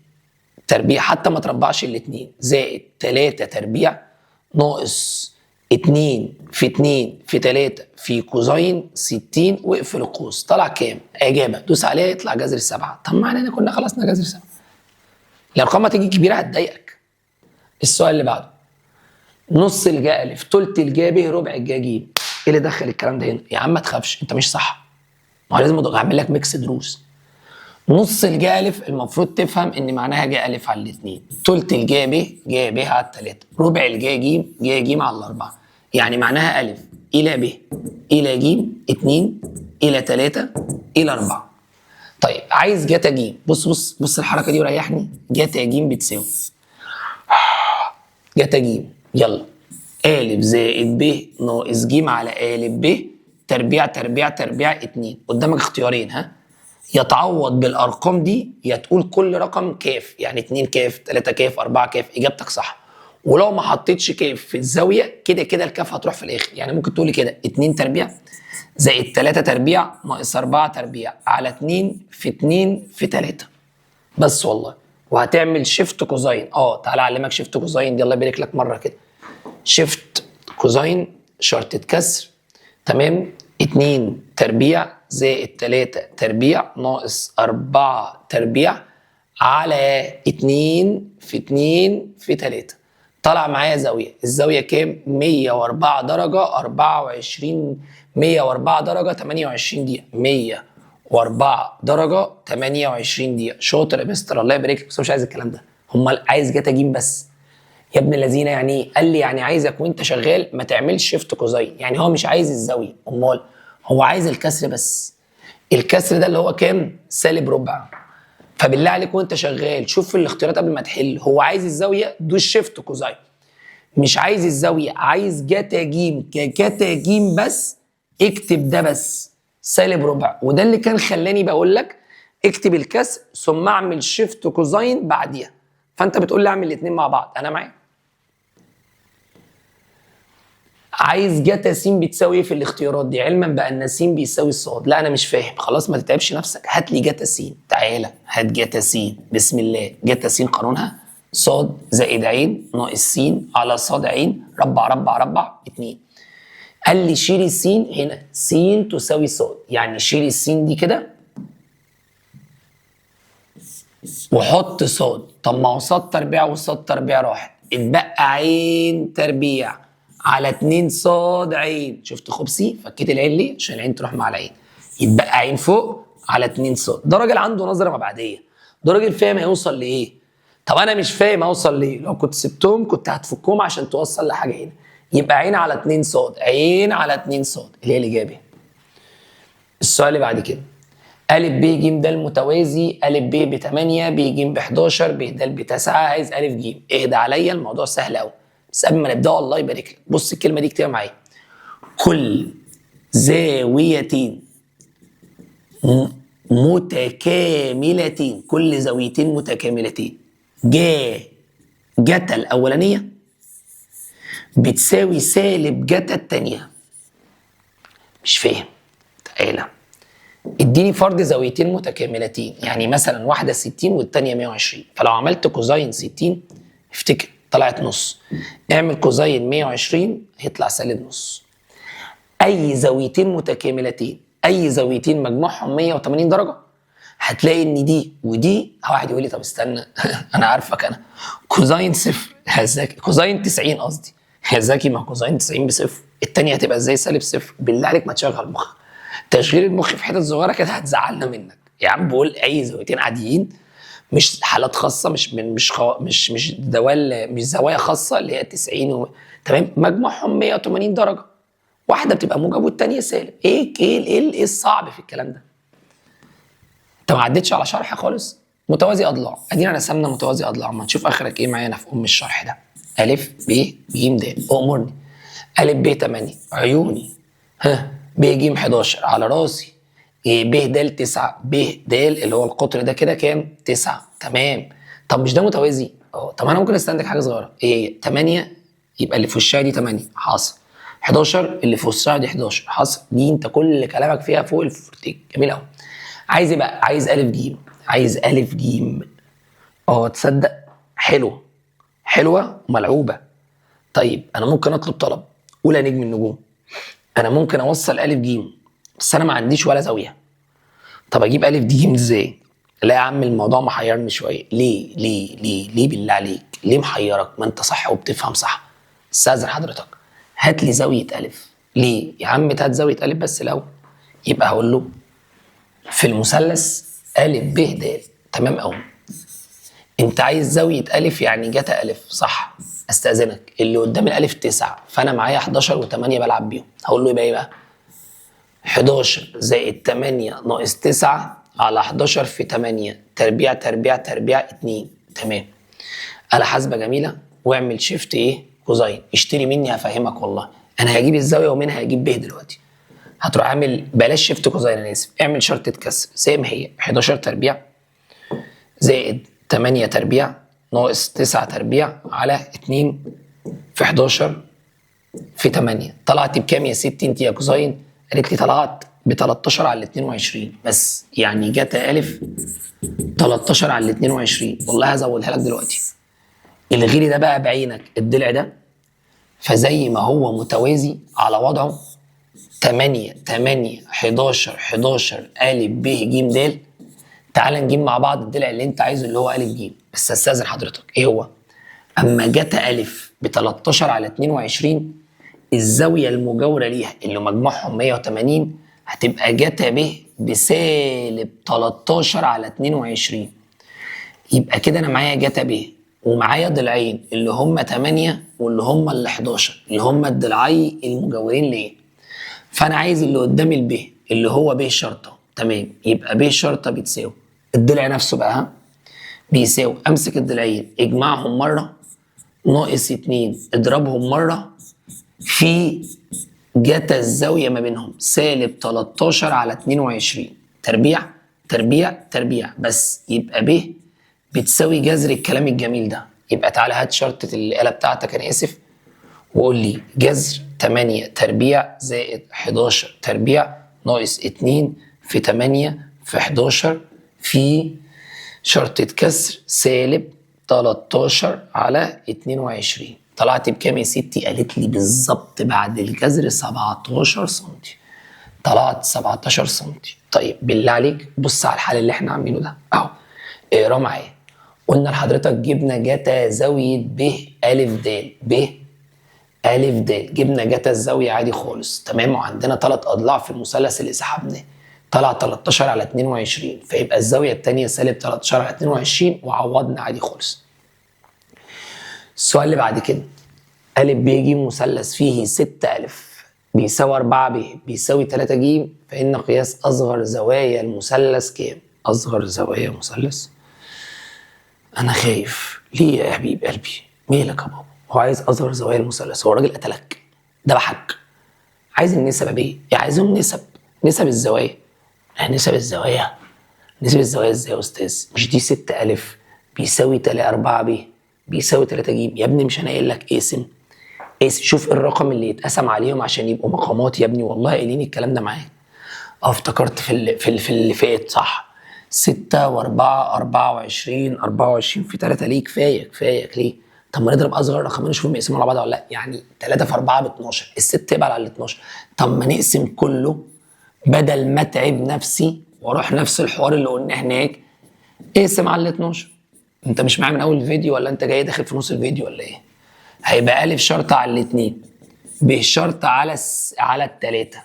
تربيع حتى ما تربعش الاثنين زائد 3 تربيع ناقص 2 في 2 في 3 في كوزين 60 واقفل القوس. طلع كام؟ اجابه دوس عليها يطلع جذر السبعه. طب معنى كنا خلصنا جذر السبعه. الارقام هتيجي كبيره هتضايقك. السؤال اللي بعده نص الجا ا تلت الجا ب ربع الجا ج. ايه اللي دخل الكلام ده هنا؟ يا عم ما تخافش انت مش صح. ما هو لازم اعمل لك ميكس دروس. نص الجا ا المفروض تفهم ان معناها جا ا على الاثنين، تلت الجا ب على الثلاثه، ربع الجا ج على الاربعه. يعني معناها ا الى ب الى ج 2 الى 3 الى 4. طيب عايز جتا ج. بص الحركه دي وريحني. جتا ج بتساوي جتا ج يلا ا زائد ب ناقص ج على ا ب تربيع تربيع تربيع 2. قدامك اختيارين. ها يتعوض بالارقام دي يا تقول كل رقم كاف، يعني 2 كاف 3 كاف 4 كاف. اجابتك صح. ولو ما حطيتش كاف في الزاويه كده كده الكاف هتروح في الاخر. يعني ممكن تقولي كده 2 تربيع زائد 3 تربيع ناقص 4 تربيع على 2 في 2 في 3 بس. والله وهتعمل شيفت كوزاين. تعالى اعلمك شيفت كوزاين دي، الله يبارك لك مره كده. شيفت كوزاين شرطة كسر، تمام، 2 تربيع زائد 3 تربيع ناقص 4 تربيع على 2 في 2 في 3. طلع معايا زاوية، الزاوية كام؟ 104 درجة 24، 104 درجة 28 دقيقة، 104 درجة 28 دقيقة. شاطر يا مستر، الله يبارك لك. بس مش عايز الكلام ده، امال عايز جاتا جيم بس. يا ابن الذين يعني ايه؟ قال لي يعني عايزك وانت شغال ما تعملش شيفت كوزاين، يعني هو مش عايز الزاويه، امال هو عايز الكسر بس. الكسر ده اللي هو كام؟ سالب ربع. فبالله عليك وانت شغال شوف في الاختيارات قبل ما تحل، هو عايز الزاويه دوس شيفت كوزاين، مش عايز الزاويه، عايز جاتا جيم كجاتا جيم بس. اكتب ده بس سالب ربع، وده اللي كان خلاني بقول لك اكتب الكسر ثم اعمل شيفت كوزاين بعديها. فانت بتقول لي اعمل الاثنين مع بعض، انا معاك. عايز جاتا س بتساوي ايه في الاختيارات دي، علما بان س بيساوي الصاد. لا انا مش فاهم، خلاص ما تتعبش نفسك، هات لي جاتا س. تعالى هات جاتا س، بسم الله. جاتا س قانونها صاد زائد عين ناقص س على صاد عين ربع ربع ربع 2. قال لي شيل الس هنا، س تساوي صاد، يعني شيل الس دي كده وحط صاد. طب ما هو صاد تربيع وصاد تربيع راحت، اتبقى عين تربيع على 2 صاد عين. شفت خبصي؟ فكيت العين ليه؟ عشان العين تروح مع العين، يتبقى عين فوق على 2 صاد. ده راجل عنده نظره مبعديه، ده راجل فاهم هيوصل لايه. طب انا مش فاهم اوصل ليه، لو كنت سبتهم كنت هتفكهم عشان توصل لحاجه هنا. يبقى عين على 2 صاد، عين على 2 صاد اللي هي الاجابه. السؤال اللي بعد كده، أ ب ج د متوازي، أ ب ب 8 ب ج ب 11 ب د ب 9، عايز أ ج. اهدى عليا، الموضوع سهل قوي. بس قبل ما نبدا الله يبارك لك، بص الكلمه دي اكتبها معايا. كل زاويتين متكاملتين، كل زاويتين متكاملتين جتا الاولانيه بتساوي سالب جتا الثانيه. مش فاهم؟ تعالى اديني فرض زاويتين متكاملتين، يعني مثلا واحده 60 والثانيه 120، فلو عملت كوزاين 60 افتكر طلعت نص، اعمل كوزاين 120 هيطلع سالب نص. اي زاويتين متكاملتين، اي زاويتين مجموعهم 180 درجه، هتلاقي ان دي ودي. واحد يقول لي طب استنى انا عارفك انا، كوزاين صفر يا زكي، كوزاين 90 قصدي يا زكي، ما كوزاين 90 بصفر، الثانيه هتبقى ازاي سالب صفر؟ بالله عليك ما تشغل مخك، تشغيل المخ في حتت صغيره كده هتزعلنا منك يا عم. بقول اي زاويتين عاديين، مش حالات خاصه، مش دوال، مش زوايا خاصه اللي هي 90 تمام، مجموعهم 180 درجه، واحده بتبقى موجب والثانيه سالب. ايه الصعب في الكلام ده؟ انت ما عدتش على شرح خالص. متوازي اضلاع، ادينا رسمنا متوازي اضلاع، ما نشوف اخرك ايه معانا في الشرح ده. ا ب ج د، امرني. ا ب 8 عيوني، ب ج 11 على راسي، ب د 9، ب د اللي هو القطر ده كده كام؟ 9. تمام. طب مش ده متوازي؟ طب انا ممكن استنتج حاجه صغيره، ايه 8 يبقى اللي في وشها دي 8 حاصل، 11 اللي في وشها دي 11 حاصل. دي انت كل كلامك فيها فوق الفورتيك، جميل قوي. عايز ايه بقى؟ عايز ا ج، عايز ا ج. تصدق حلوه وملعوبه. طيب انا ممكن اطلب طلب، اولى نجم النجوم، انا ممكن اوصل ا ج بس انا ما عنديش ولا زاويه. طب اجيب ا ج ازاي؟ لا يا عم الموضوع محيرني شويه. ليه بالله عليك؟ ليه محيرك؟ ما انت صح وبتفهم صح. استاذن حضرتك هات لي زاويه ا. ليه يا عم؟ هات زاويه ا بس الاول. يبقى هقول له في المثلث ا ب د، تمام قوي. انت عايز زاويه ا يعني جتا ا، صح؟ استاذنك اللي قدام الالف 9، فانا معايا 11 و8 بلعب بيهم، هقول له يبقى ايه بقى؟ 11 زائد 8 ناقص 9 على 11 في 8 تربيع تربيع تربيع 2. تمام. آلة حاسبة جميلة، واعمل شيفت ايه؟ كوزاين. اشتري مني هفهمك والله. انا هجيب الزاوية ومنها هجيب ب دلوقتي. هتروح عامل بلاش شيفت كوزاين انا اسف، اعمل شرطة كسر زي ما هي، 11 تربيع زائد 8 تربيع ناقص 9 تربيع على 2 في 11 في 8. طلعت بكام يا ستي انت يا كوزاين؟ قالت لي طلعت ب 13 على 22 بس، يعني جتا ألف 13 على 22. والله هزودها لك دلوقتي. الغي لي ده بقى بعينك الضلع ده، فزي ما هو متوازي على وضعه 8 8 11 11 أ ب ج د، تعال نجيب مع بعض الضلع اللي انت عايزه اللي هو أ ج. بس استاذن حضرتك، ايه هو؟ اما جتا ألف ب 13 على 22 الزاويه المجاوره ليها اللي مجموعهم 180 هتبقى جتا ب بسالب 13 على 22. يبقى كده انا معايا جتا ب ومعايا ضلعين اللي هم 8 واللي هم ال 11 اللي هم الضلعي المجاورين ليه. فانا عايز اللي قدام الب اللي هو ب شرطه. تمام، يبقى ب شرطه بتساوي الضلع نفسه بقى، ها، بيساوي امسك الضلعين اجمعهم مره ناقص 2 اضربهم مره في جتا الزاويه ما بينهم سالب 13 على 22 تربيع تربيع تربيع. بس يبقى ب بتساوي جذر الكلام الجميل ده. يبقى تعالى هات شرطه الآلة بتاعتك، انا اسف، وقول لي جذر 8 تربيع زائد 11 تربيع ناقص 2 في 8 في 11 في شرطة كسر سالب 13 على 22. طلعت بكام يا ستي؟ قالت لي بالظبط بعد الجذر 17 سنتي. طلعت 17 سنتي. طيب بالله عليك بص على الحل اللي احنا عاملينه ده اهو، اقرا معايا. قلنا لحضرتك جبنا جتا زاوية ب أ د، ب أ د جبنا جتا الزاوية عادي خالص، تمام، وعندنا 3 أضلاع في المثلث اللي سحبناه، طلع 13 على 22، فيبقى الزاوية التانية سالب 13 على 22 وعوضنا عادي خالص. السؤال اللي بعد كده، أ ب ج مثلث فيه 6 أ بيساوي 4 ب بيساوي 3 ج، فإن قياس أصغر زوايا المثلث كام؟ أصغر زوايا مثلث؟ أنا خايف، ليه يا حبيب قلبي؟ مالك يا بابا؟ هو عايز أصغر زوايا المثلث، هو الراجل قتلك؟ ذبحك؟ عايز النسب ايه؟ يعني عايزهم نسب الزوايا. نسب الزوايا ازاي يا استاذ؟ مش دي 6 أ بيساوي 4 ب بيساوي 3 ج؟ يا ابني مش انا قايل لك اقسم؟ شوف الرقم اللي يتقسم عليهم عشان يبقوا مقامات يا ابني، والله قايلين الكلام ده معايا. افتكرت في اللي فات صح. 6 و4 24 24 في 3 ليه؟ كفايه ليه؟ طب ما نضرب اصغر رقمين نشوفهم يقسموا على بعض ولا لا. يعني 3 في 4 ب 12، الست يبقى على ال 12. طب ما نقسم كله بدل ما اتعب نفسي واروح نفس الحوار اللي قلناه هناك، اقسم على ال 12. انت مش معايا من اول الفيديو ولا انت جاي داخل في نص الفيديو ولا ايه؟ هيبقى أ شرطه على الاثنين، ب شرطه على الثلاثه،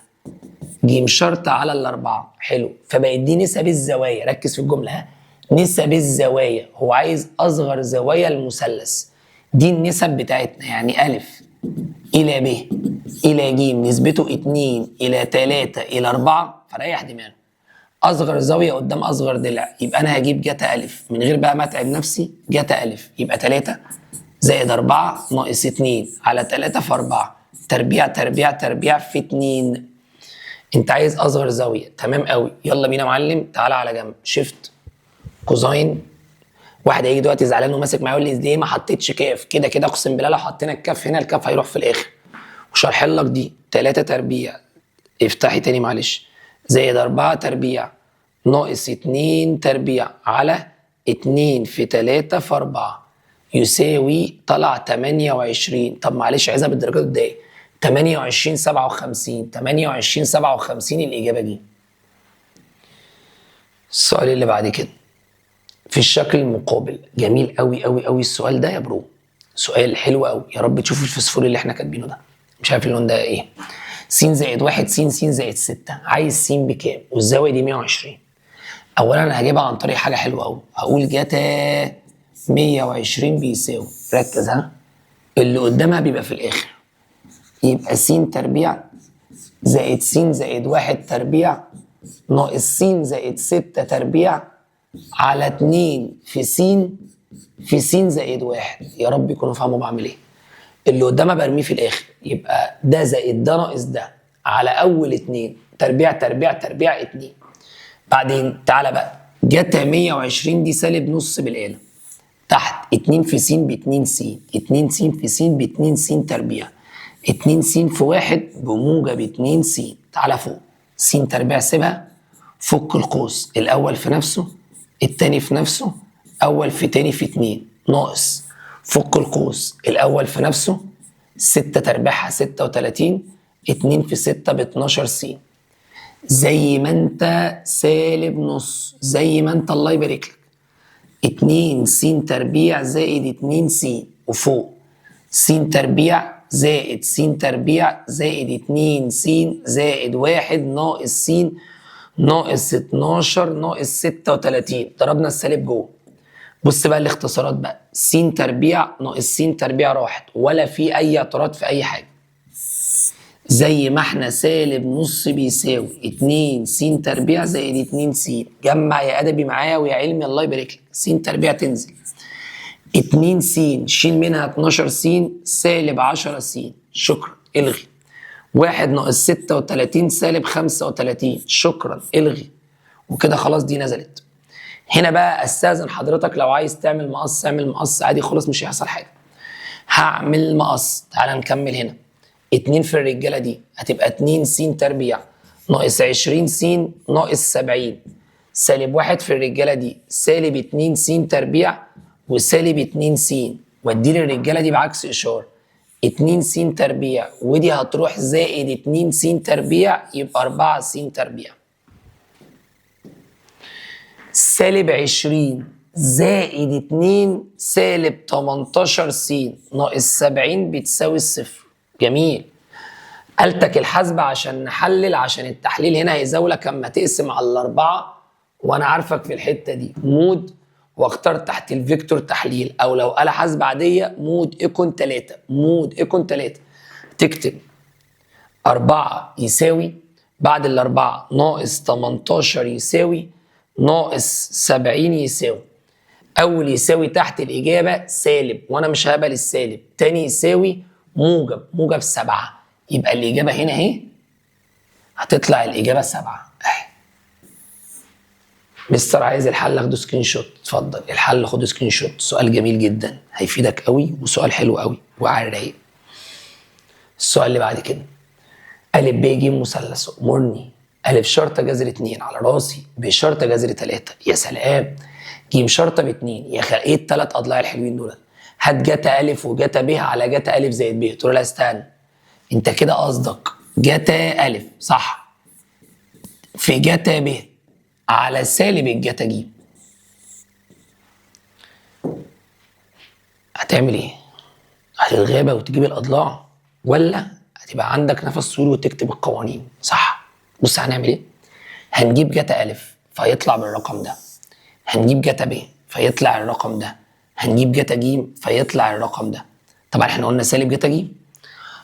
ج شرطه على الاربعه. حلو، فبقت دي نسب الزوايا. ركز في الجمله، ها، نسب الزوايا. هو عايز اصغر زوايا المثلث، دي النسب بتاعتنا. يعني أ إلى ب إلى ج نسبته 2 إلى 3 إلى 4، فريح دماغك. أصغر زاوية قدام أصغر ضلع، يبقى أنا هجيب جتا أ من غير بقى ما أتعب نفسي. جتا أ يبقى 3 زائد 4 ناقص 2 على 3 في 4 تربيع تربيع تربيع في 2. أنت عايز أصغر زاوية، تمام قوي. يلا بينا يا معلم، تعالى على جنب، شيفت كوزاين. واحد هيجي دلوقتي زعلان وماسك معايا يقول لي ليه ما حطيتش كاف؟ كده كده اقسم بالله لو حطينا الكاف هنا الكاف هيروح في الاخر. وشرح لك دي 3 تربيع، افتحي تاني معلش، زائد 4 تربيع ناقص 2 تربيع على 2 في 3 في 4 يساوي، طلع 28. طب معلش عايزها بالدرجات الدقيقة، 28 57 28 57 الإجابة دي. السؤال اللي بعد كده في الشكل المقابل، جميل قوي قوي قوي السؤال ده يا برو، سؤال حلو قوي. يا رب تشوفوا الفسفور اللي احنا كاتبينه ده، مش عارف اللون ده ايه. س زائد 1 س زائد 6، عايز س بكام؟ والزاويه دي 120. اولا انا هجيبها عن طريق حاجه حلوه قوي، هقول جتا 120 بيساوي، ركز ها، اللي قدامها بيبقى في الاخر، يبقى س تربيع زائد س زائد 1 تربيع ناقص س زائد 6 تربيع على 2 في س زائد 1. يا رب يكونوا فهموا بعمل ايه. اللي قدامها برميه في الاخر، يبقى ده زائد ده ناقص ده على اول 2 تربيع تربيع تربيع 2. بعدين تعالى بقى، جتا 120 دي سالب نص بالآلة، تحت 2 في س ب 2 س، 2 س في س ب 2 س تربيع، 2 س في 1 بموجب 2 س. تعالى فوق س تربيع سيبها، فك القوس الأول في نفسه التاني في نفسه، أول في تاني في 2 ناقص فك القوس الأول في نفسه 6 تربيعها 36 2 في 6 ب 12 س، زي ما انت سالب نص زي ما انت الله يبارك لك. 2 س تربيع زائد 2 س وفوق س تربيع زائد س تربيع زائد 2 س زائد 1 ناقص س ناقص 12 ناقص 36. ضربنا السالب جوه. بص بقى الاختصارات بقى، س تربيع ناقص س تربيع راحت ولا في اي اعتراض في اي حاجه. زي ما احنا سالب نص بيساوي 2 س تربيع زائد 2 س. جمع يا ادبي معايا ويا علمي الله يبارك لك. س تربيع تنزل 2 س شيل منها 12 س سالب 10 س. شكرا الغي. 1 ناقص 36 سالب 35. شكرا الغي. وكده خلاص دي نزلت. هنا بقى استاذن حضرتك لو عايز تعمل مقص اعمل مقص عادي خالص مش هيحصل حاجه. هعمل مقص. تعالى نكمل هنا. 2 في الرجاله دي هتبقى 2 س تربيع ناقص 20 س ناقص 70 سالب 1 في الرجاله دي سالب 2 س تربيع وسالب 2 س، وادي للرجاله دي بعكس اشاره 2 س تربيع ودي هتروح زائد 2 س تربيع يبقى 4 س تربيع. سالب 20 زائد 2 سالب 18 س ناقص 70 بتساوي الصفر. جميل. قالتك الحاسبة عشان نحلل، عشان التحليل هنا هيزاولك اما تقسم على الأربعة، وأنا عارفك في الحتة دي مود واختار تحت الفيكتور تحليل، أو لو آلة حاسبة عادية مود إيكون 3، مود إيكون 3 تكتب 4 يساوي بعد الأربعة ناقص 18 يساوي ناقص 70 يساوي. أول يساوي تحت الإجابة سالب وأنا مش هقبل السالب، تاني يساوي موجب 7. يبقى الإجابة هنا اهي هتطلع الإجابة 7 اهي. مستر عايز الحل اخده سكرين شوت. اتفضل الحل خده سكرين شوت. سؤال جميل جدا هيفيدك قوي وسؤال حلو قوي وعلى الرايق. السؤال اللي بعد كده أ ب ج مثلث أمرني أ شرطة جذر 2 على راسي ب شرطة جذر 3. يا سلام. ج شرطة ب2 يا ايه الثلاث أضلاع الحلوين دول؟ هات جتا أ وجتا ب على جتا أ زائد ب. تقول لا استنى، انت كده قصدك جتا أ صح في جتا ب على سالب الجتا ج. هتعمل ايه؟ هتتغابى وتجيب الاضلاع ولا هتبقى عندك نفس طويل وتكتب القوانين صح؟ بص هنعمل ايه؟ هنجيب جتا أ فيطلع بالرقم ده، هنجيب جتا ب فيطلع الرقم ده، هنجيب جتا ج فيطلع الرقم ده. طبعا احنا قلنا سالب جتا ج.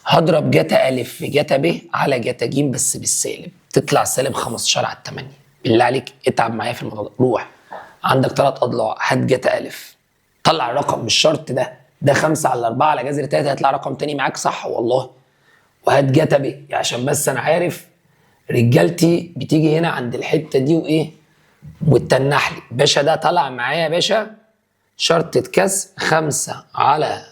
هضرب جتا أ في جتا ب على جتا ج بس بالسالب، تطلع سالب 15 على 8. بالله عليك اتعب معايا في الموضوع ده. روح عندك 3 اضلاع، هات جتا أ طلع الرقم مش شرط ده 5 على 4 على جذر 3 هيطلع رقم تاني معاك صح والله. وهات جتا ب عشان بس انا عارف رجالتي بتيجي هنا عند الحته دي وايه وتتنح لي. باشا ده طلع معايا يا باشا شرطة كسر 5 على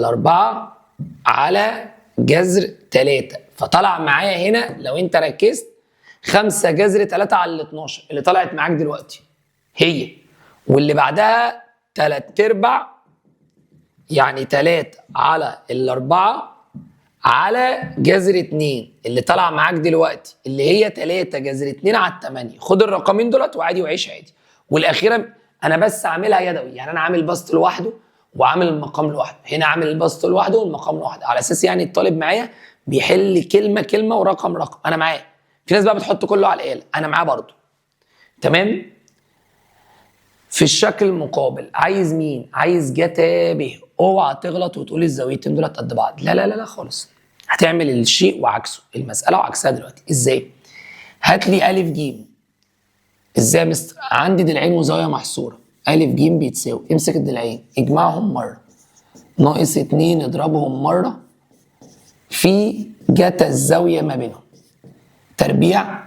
4 على جذر 3، فطلع معايا هنا لو انت ركزت 5 جذر 3 على 12 اللي طلعت معاك دلوقتي هي، واللي بعدها 3/4 يعني 3 على 4 على جذر 2 اللي طلع معاك دلوقتي اللي هي 3 جذر 2 على 8. خد الرقمين دولت وعادي وعيش عادي. والاخيره انا بس عاملها يدوي، يعني انا عامل بسط لوحده وعامل المقام لوحده، هنا عامل البسط لوحده والمقام لوحده، على اساس يعني الطالب معايا بيحل كلمه كلمه ورقم رقم. انا معاه. في ناس بقى بتحط كله على الاله، انا معاه برضه. تمام. في الشكل المقابل عايز مين؟ عايز جتا ب. اوعى تغلط وتقول الزاويتين دولت قد بعض، لا لا لا لا خالص. هتعمل الشيء وعكسه، المساله وعكسها دلوقتي. ازاي؟ هات لي ا ج. ازاي يا مستر؟ عندي ضلعين وزاويه محصوره، ا ج بيتساوي، امسك الضلعين اجمعهم مره ناقص 2 اضربهم مره في جتا الزاويه ما بينهم تربيع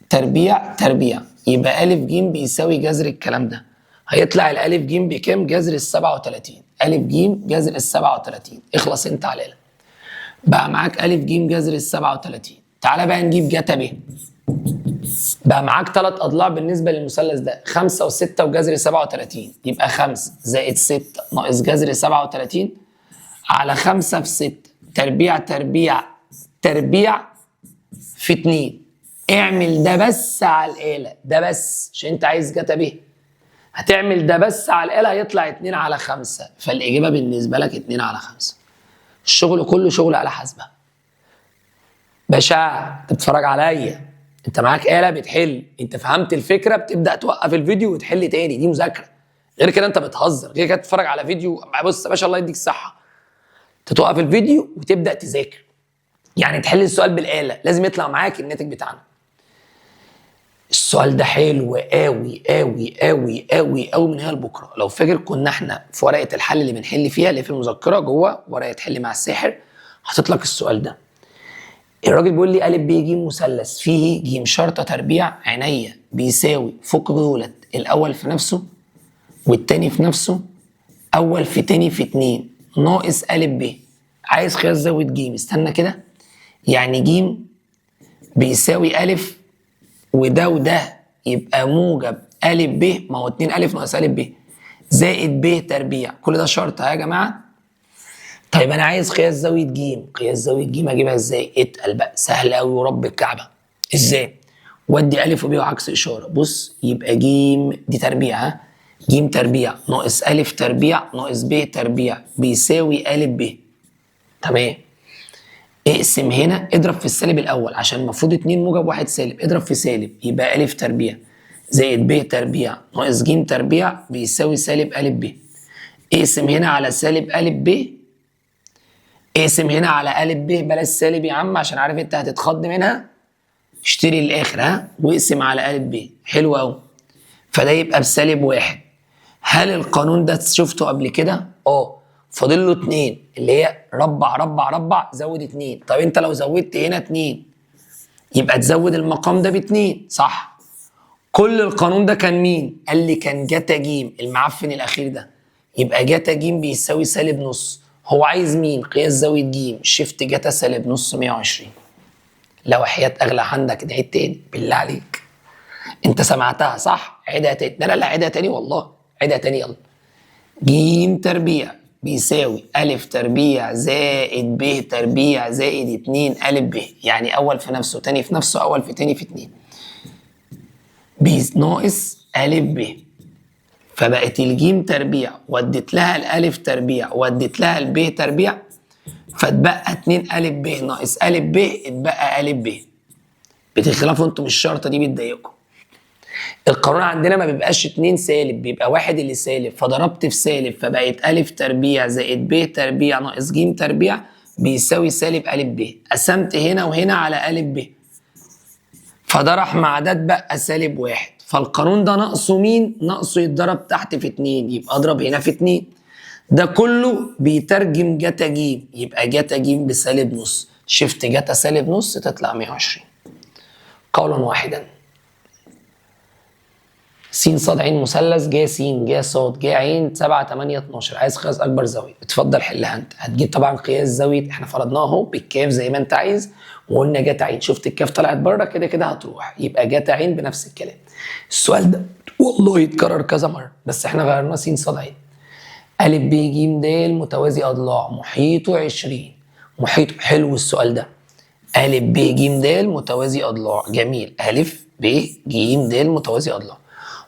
تربيع تربيع. يبقى ا ج بيساوي جذر الكلام ده. هيطلع الالف ج بكام؟ جذر ال 37. ا ج جذر ال 37. اخلص انت على الاله. بقى معاك أ ج جذر ال37. تعالى بقى نجيب جتا ب. بقى معاك 3 أضلاع بالنسبة للمثلث ده، 5 و6 وجذر 37، يبقى 5 زائد 6 ناقص جذر 37 على 5 في 6 تربيع تربيع تربيع في 2. اعمل ده بس على الآلة، ده بس عشان انت عايز جتا ب. هتعمل ده بس على الآلة هيطلع 2 على 5، فالإجابة بالنسبة لك 2 على 5. الشغل كله شغل آلة حاسبة. باشا انت بتتفرج عليا، انت معاك آلة بتحل، انت فهمت الفكرة بتبدأ توقف الفيديو وتحل تاني، دي مذاكرة. غير كده انت بتهزر، غير كده تتفرج على فيديو. بص يا باشا الله يديك الصحة، تتوقف الفيديو وتبدأ تذاكر. يعني تحل السؤال بالآلة لازم يطلع معاك الناتج بتاعنا. السؤال ده حلو قوي قوي قوي قوي قوي من هنا لبكره. لو فاكر كنا احنا في ورقه الحل اللي بنحل فيها اللي في المذكره جوه ورقه حل مع الساحر، حاطط لك السؤال ده. الراجل بيقول لي ا ب ج مثلث فيه ج شرطه تربيع عينيا بيساوي فوق دولت الاول في نفسه والتاني في نفسه اول في تاني في 2 ناقص ا ب. عايز قياس زاويه ج. استنى كده، يعني ج بيساوي ا وده يبقى موجب ا ب، ما هو 2 ا ناقص ا ب زائد ب تربيع، كل ده شرط يا جماعه. طيب انا عايز قياس زاويه ج. قياس زاويه ج اجيبها ازاي؟ اتقل بقى، سهل قوي ورب الكعبه. ازاي؟ ودي ا وب وعكس اشاره. بص يبقى ج دي تربيع، ها، ج تربيع ناقص ا تربيع ناقص ب تربيع بيساوي ا ب. تمام. اقسم هنا، اضرب في السالب الاول عشان المفروض 2 موجب 1 سالب، اضرب في سالب يبقى ا تربيع زائد ب تربيع ناقص ج تربيع بيساوي سالب ا ب. اقسم هنا على سالب ا ب، اقسم هنا على ا ب، بلاش سالب يا عم عشان عارف انت هتتخض منها. اشتري الاخر ها، واقسم على ا ب. حلو قوي. فده يبقى بسالب 1. هل القانون ده شفته قبل كده؟ فاضل له 2 اللي هي ربع ربع ربع زود 2. طب انت لو زودت هنا 2 يبقى تزود المقام ده ب2، صح؟ كل القانون ده كان مين؟ قال لي كان جتا ج المعفن الاخير ده. يبقى جتا ج بيساوي سالب نص. هو عايز مين؟ قياس زاويه ج. شيفت جتا سالب نص 120. لو حياة اغلى عندك نعيد تاني بالله عليك. انت سمعتها صح؟ عيدها تاني. لا عيدها تاني والله، عيدها تاني يلا. ج تربيع بيساوي ا تربيع زائد ب تربيع زائد 2 ا ب، يعني اول في نفسه تاني في نفسه اول في تاني في 2 ناقص ا ب. فبقت الجيم تربيع وديت لها الالف تربيع وديت لها الب تربيع، فاتبقى 2 ا ب ناقص ا ب، اتبقى ا ب. بتخلفوا انتوا من الشرطه دي بتضايقكم. القانون عندنا ما بيبقاش 2 سالب، بيبقى 1 اللي سالب، فضربت في سالب فبقت ا تربيع زائد ب تربيع ناقص ج تربيع بيساوي سالب ا ب. قسمت هنا وهنا على ا ب، فده راح مع ده اتبقى سالب 1. فالقانون ده ناقصه مين؟ ناقصه يتضرب تحت في 2، يبقى اضرب هنا في 2. ده كله بيترجم جتا ج، يبقى جتا ج بسالب نص. شفت جتا سالب نص تطلع 120. قولا واحدا. س ص ع مثلث ج س ج ص ج ع 7 8 12. عايز قياس اكبر زاويه، اتفضل حلها انت. هتجيب طبعا قياس زاويه، احنا فرضناها اهو بالكاف زي ما انت عايز، وقلنا جتا ع. شفت الكاف طلعت بره كده كده هتروح، يبقى جتا ع بنفس الكلام. السؤال ده والله يتكرر كذا مره بس احنا غيرناه س ص ع. ا ب ج د متوازي اضلاع محيطه 20. محيطه حلو السؤال ده. ا ب ج د متوازي اضلاع، جميل. ا ب ج د متوازي اضلاع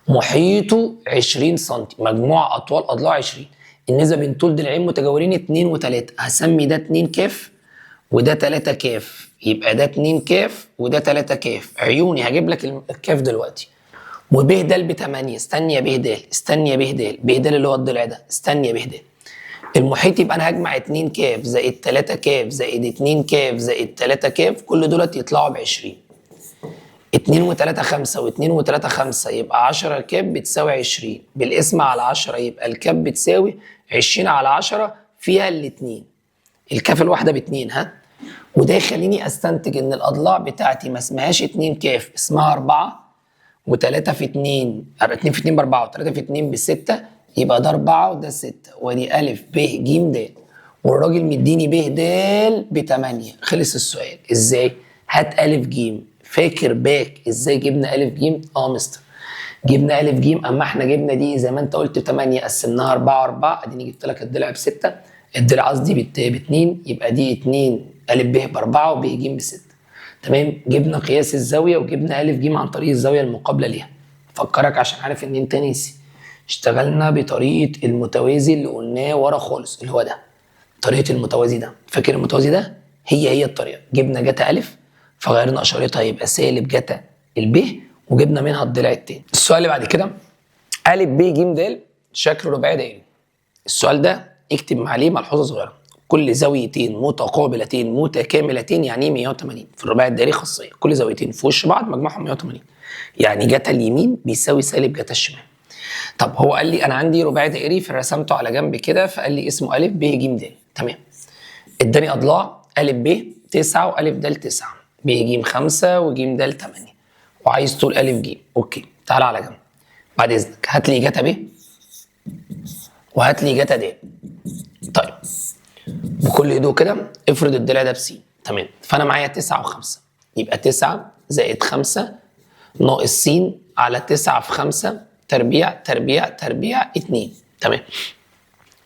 محيطه 20 سم، مجموع اطوال اضلاع 20. النسبه بين طول ضلعين متجاورين 2 و3. هسمي ده 2 كاف وده 3 كاف، يبقى ده 2 كاف وده 3 كاف. عيوني هجيب لك الكاف دلوقتي. وب د ب 8. استني يا ب د، استني يا ب د، ب د اللي هو الضلع ده، استني يا ب د. المحيط يبقى انا هجمع 2 كاف زائد 3 كاف زائد 2 كاف زائد 3 كاف، كل دولت يطلعوا ب 20. 2 و3 5 و2 و3 5 يبقى 10 كاب بتساوي 20. بالقسمة على 10 يبقى الكاب بتساوي 20 على 10 فيها الاتنين. الكاف الواحدة ب2 ها. وده يخليني استنتج ان الاضلاع بتاعتي ما اسمهاش 2 كاف، اسمها 4 و3 في 2 2 في 2 ب4 و3 في 2 ب6، يبقى ده 4 وده 6. ودي ا ب ج د. والراجل مديني ب د ب8. خلص السؤال. ازاي؟ هات ا ج. فاكر باك ازاي جبنا ا ج؟ مستر جبنا ا ج، اما احنا جبنا دي زي ما انت قلت 8 قسمناها 4 4، اديني جبت لك الضلع ب6، الضلع قصدي ب2، يبقى دي 2 ا ب ب4 وب ج ب6. تمام. جبنا قياس الزاويه وجبنا ا ج عن طريق الزاويه المقابله ليها. فكرك عشان عارف ان انت ناسي. اشتغلنا بطريقه المتوازي اللي قلناه ورا خالص، اللي هو ده طريقه المتوازي ده. فاكر المتوازي ده؟ هي الطريقه. جبنا جتا ا فغيرنا اشارتها يبقى سالب جتا الب وجبنا منها الضلع التاني. السؤال اللي بعد كده ا ب ج د شكل رباعي دائري. السؤال ده اكتب عليه ملحوظه صغيره. كل زاويتين متقابلتين متكاملتين يعني ايه 180 في الرباعي الدائري خاصيه. كل زاويتين في وش بعض مجموعهم 180. يعني جتا اليمين بيساوي سالب جتا الشمال. طب هو قال لي انا عندي رباعي دائري فرسمته على جنب كده، فقال لي اسمه ا ب ج د. تمام. اداني اضلاع ا ب 9 و د 9، ب ج 5 وج د 8، وعايز طول ا ج. اوكي تعالى على جنب بعد اذنك. هات لي جتا ب وهات لي جتا د. طيب بكل هدوء كده افرض الضلع ده بس. تمام. فانا معايا 9 و5 يبقى 9 زائد 5 ناقص س على 9 في 5 تربيع تربيع تربيع 2. تمام.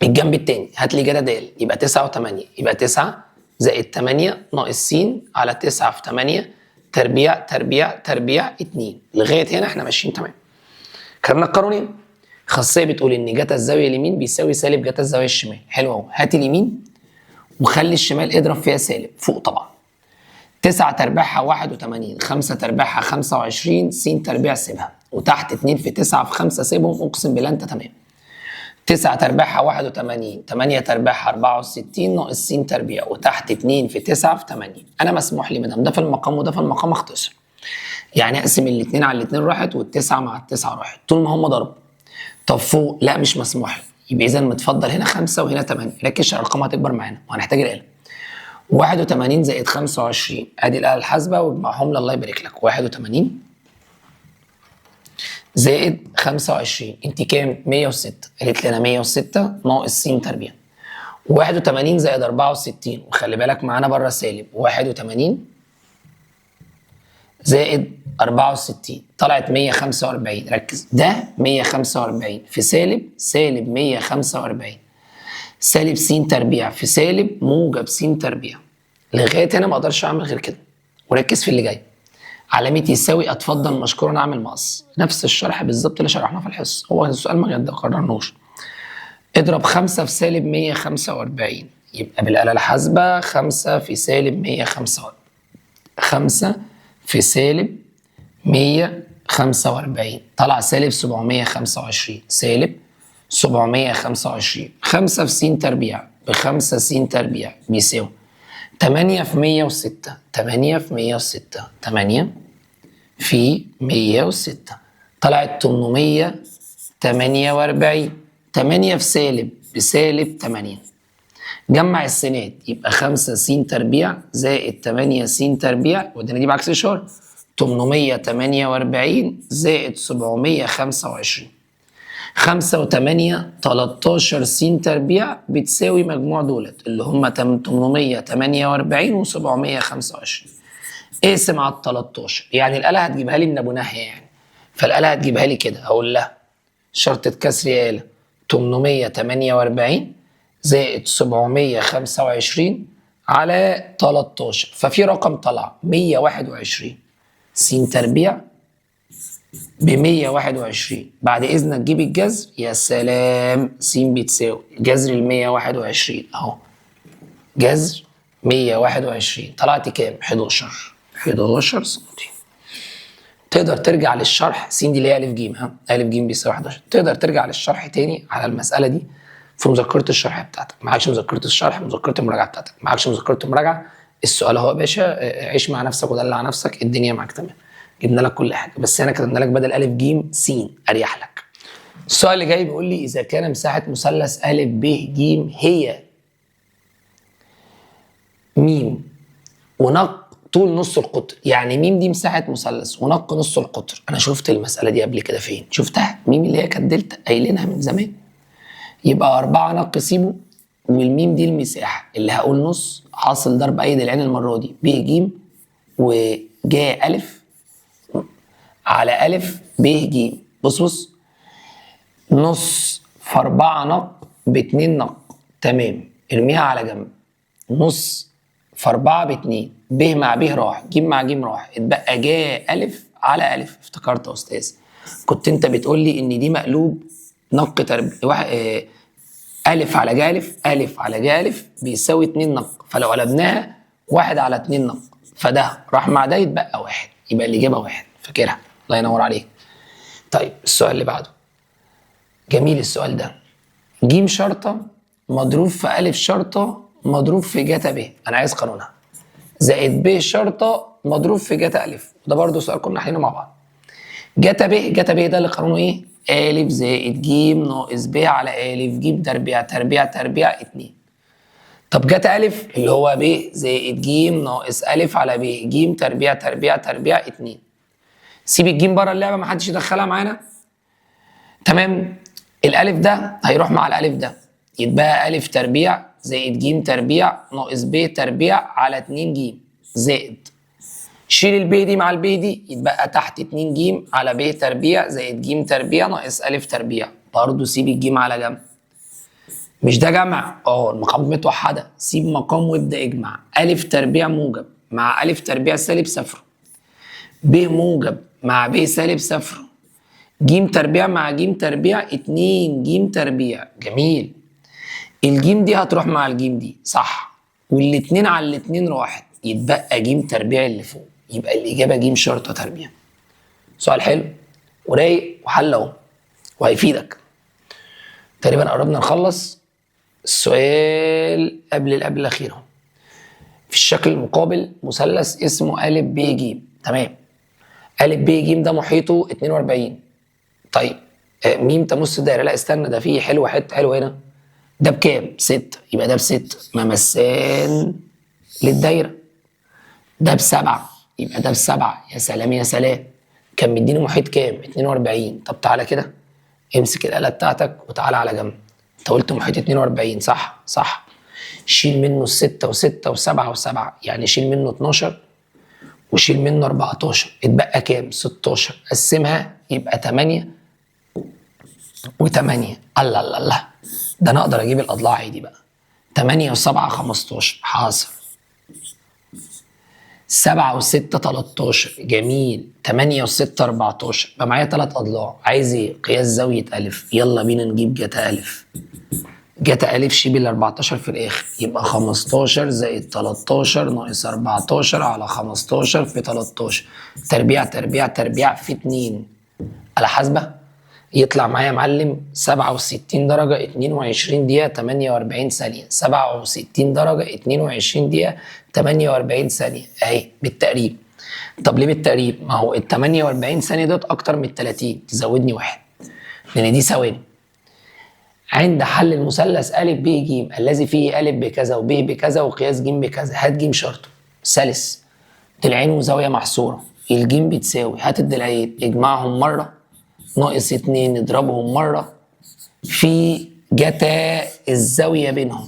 الجنب الثاني هات لي جتا د يبقى 9 و8 يبقى 9 زائد 8 ناقص س على 9 في 8 تربيع تربيع تربيع 2. لغايه هنا احنا ماشيين تمام. خدنا القانونين. خاصيه بتقول ان جتا الزاويه اليمين بيساوي سالب جتا الزاويه الشمال. حلو اهو. هات اليمين وخلي الشمال اضرب فيها سالب فوق طبعا. 9 تربيعها 81، 5 تربيعها 25، س تربيع سيبها، وتحت 2 في 9 في 5 سيبهم. اقسم بالله انت تمام. 9 تربيعها 81، 8 تربيعها 64 ناقص س تربيع، وتحت 2 في 9 في 8. انا مسموح لي مدام ده في المقام وده في المقام اختصر. يعني اقسم الاثنين على الاثنين راحت، والتسعه مع التسعه راحت طول ما هم ضرب. طب فوق لا مش مسموح لي، يبقى اذا متفضل هنا 5 وهنا 8. ركز الارقام هتكبر معانا وهنحتاج الاله. 81 زائد 25 ادي الاله الحاسبه واجمعهم لي الله يبارك لك. 81 زائد 25 انت كام؟ 106. قالت لي انا 106 ناقص س تربيع. 81 زائد 64 وخلي بالك معانا بره سالب. 81 زائد 64 طلعت 145. ركز ده 145 في سالب 145 سالب س تربيع في سالب موجب س تربيع. لغايه هنا ما اقدرش اعمل غير كده. وركز في اللي جاي. علامه يساوي اتفضل مشكورا اعمل مقص. نفس الشرح بالظبط اللي شرحناه في الحصه. هو السؤال ما قررناهوش. اضرب 5 في سالب 145 يبقى بالاله الحاسبه 5 في سالب 145. 5 في سالب 145 طلع سالب 725. سالب 725. 5 في س تربيع ب5 س تربيع بيساوي 8 في 106. 8 في 106 8 في 106 طلعت 848. 8 في سالب بسالب 8. جمع السينات يبقى 5 س تربيع زائد 8 س تربيع، ودي نجيب عكس اشاره. 848 زائد 725. 5 و8 13 س تربيع بتساوي مجموع دولت اللي هم 848 و725. اقسم على ال 13. يعني الاله هتجيبها لي من ابو ناحيه يعني. فالاله هتجيبها لي كده. هقول لها شرطه كسر يا اله 848 زائد 725 على 13. ففي رقم طلع 121 س تربيع ب 121. بعد اذنك جيب الجذر. يا سلام. س بتساوي جذر ال 121 اهو. جذر 121 طلعت كام؟ 11 سم. تقدر ترجع للشرح. س دي اللي هي ا ج. ا ج بيساوي 11. تقدر ترجع للشرح تاني على المساله دي في مذكره الشرح بتاعتك. معكش مذكره الشرح، مذكره المراجعه بتاعتك. معكش مذكره المراجعه، السؤال اهو يا باشا. عيش مع نفسك ودلع نفسك، الدنيا معاك تمام. جبنا لك كل حاجه، بس هنا كتبنا لك بدل ا ج س اريح لك. السؤال اللي جاي بيقول لي اذا كان مساحه مثلث ا ب ج هي م ونق طول نص القطر. يعني م دي مساحه مثلث ونق نص القطر. انا شفت المساله دي قبل كده. فين شفتها؟ م اللي هي كانت دلتا قايلينها من زمان. يبقى 4 نق سيبه والميم دي المساحه اللي هقول نص حاصل ضرب ايد العين المره دي ب ج وجا الف على الف ب ج. بص نص في 4 نق ب2 نق. تمام، ارميها على جنب. نص في 4 ب2، ب مع ب راح، ج مع ج راح، اتبقى جا الف على الف. افتكرت يا استاذ، كنت انت بتقول لي ان دي مقلوب نق الف على جا الف، الف على جا الف بيساوي 2 نق، فلو قلبناها 1 على 2 نق، فده راح مع ده يتبقى 1، يبقى الاجابه 1. فاكرها؟ الله ينور عليك. طيب السؤال اللي بعده جميل السؤال ده. ج شرطه مضروب في الف شرطه مضروب في جتا ب، انا عايز قانونها، زائد ب شرطه مضروب في جتا الف. ده برضو سؤال كنا حلينه مع بعض. جتا ب ده اللي قانونه ايه؟ الف زائد ج ناقص ب على الف ج تربيع تربيع تربيع 2. طب جتا الف اللي هو ب زائد ج ناقص الف على ب ج تربيع تربيع تربيع 2. سيب الجيم بره اللعبه، ما حدش يدخلها معانا. تمام، الالف ده هيروح مع الالف ده، يتبقى الف تربيع زائد ج تربيع ناقص ب تربيع على 2 ج زائد، شيل البي دي مع البي دي، يتبقى تحت 2 ج على ب تربيع زائد ج تربيع ناقص الف تربيع. برضه سيب الجيم على جنب. مش ده جمع؟ المقام متوحده، سيب مقام وابدا اجمع. الف تربيع موجب مع الف تربيع سالب صفر، ب موجب مع ب سالب صفر، ج تربيع مع ج تربيع 2 ج تربيع. جميل، الجيم دي هتروح مع الجيم دي صح، والاتنين على الاتنين راحت، يتبقى ج تربيع اللي فوق، يبقى الاجابه ج شرطه تربيع. سؤال حلو ورايق وحل اهو وهيفيدك. تقريبا قربنا نخلص. السؤال قبل الاخير اهو. في الشكل المقابل مثلث اسمه ا ب ج. تمام، ا ب ج ده محيطه 42. طيب م تمس الدايره، لا استنى، ده فيه حلوه، حته حلوه هنا. ده بكام؟ 6، يبقى ده ب6 ممسان للدايره. ده ب7 يبقى ده ب7. يا سلام يا سلام، كان مديني محيط كام؟ 42. طب تعالى كده امسك الاله بتاعتك وتعالى على جنب. انت قلت محيط 42 صح؟ صح. شيل منه ال6 و6 و7 و7، يعني شيل منه 12 وشيل منه 14، اتبقى كام؟ 16. قسمها يبقى 8 و8. الله الله الله، ده انا اقدر اجيب الاضلاع عادي بقى. 8 و7 15 حاصل، 7 و6 13. جميل، 8 و6 14، يبقى معايا 3 اضلاع. عايز ايه؟ قياس زاويه الف. يلا بينا نجيب جتا الف. جتا الف شيل ال 14 في الاخر، يبقى 15 زائد 13 ناقص 14 على 15 في 13 تربيع تربيع تربيع في 2 على حاسبه. يطلع معايا يا معلم 67 درجه 22 دقيقه 48 ثانيه. 67 درجه 22 دقيقه 48 ثانيه اهي بالتقريب. طب ليه بالتقريب؟ ما هو ال 48 ثانيه دوت اكتر من 30، تزودني 1 لان دي ثواني. عند حل المثلث ا ب ج الذي فيه ا بكذا وب بكذا وقياس ج بكذا، هات ج شرطه. سلس، ضلعين وزاويه محصوره، الجيم بتساوي، هات الضلعين اجمعهم مره ناقص 2 اضربهم مره في جتا الزاويه بينهم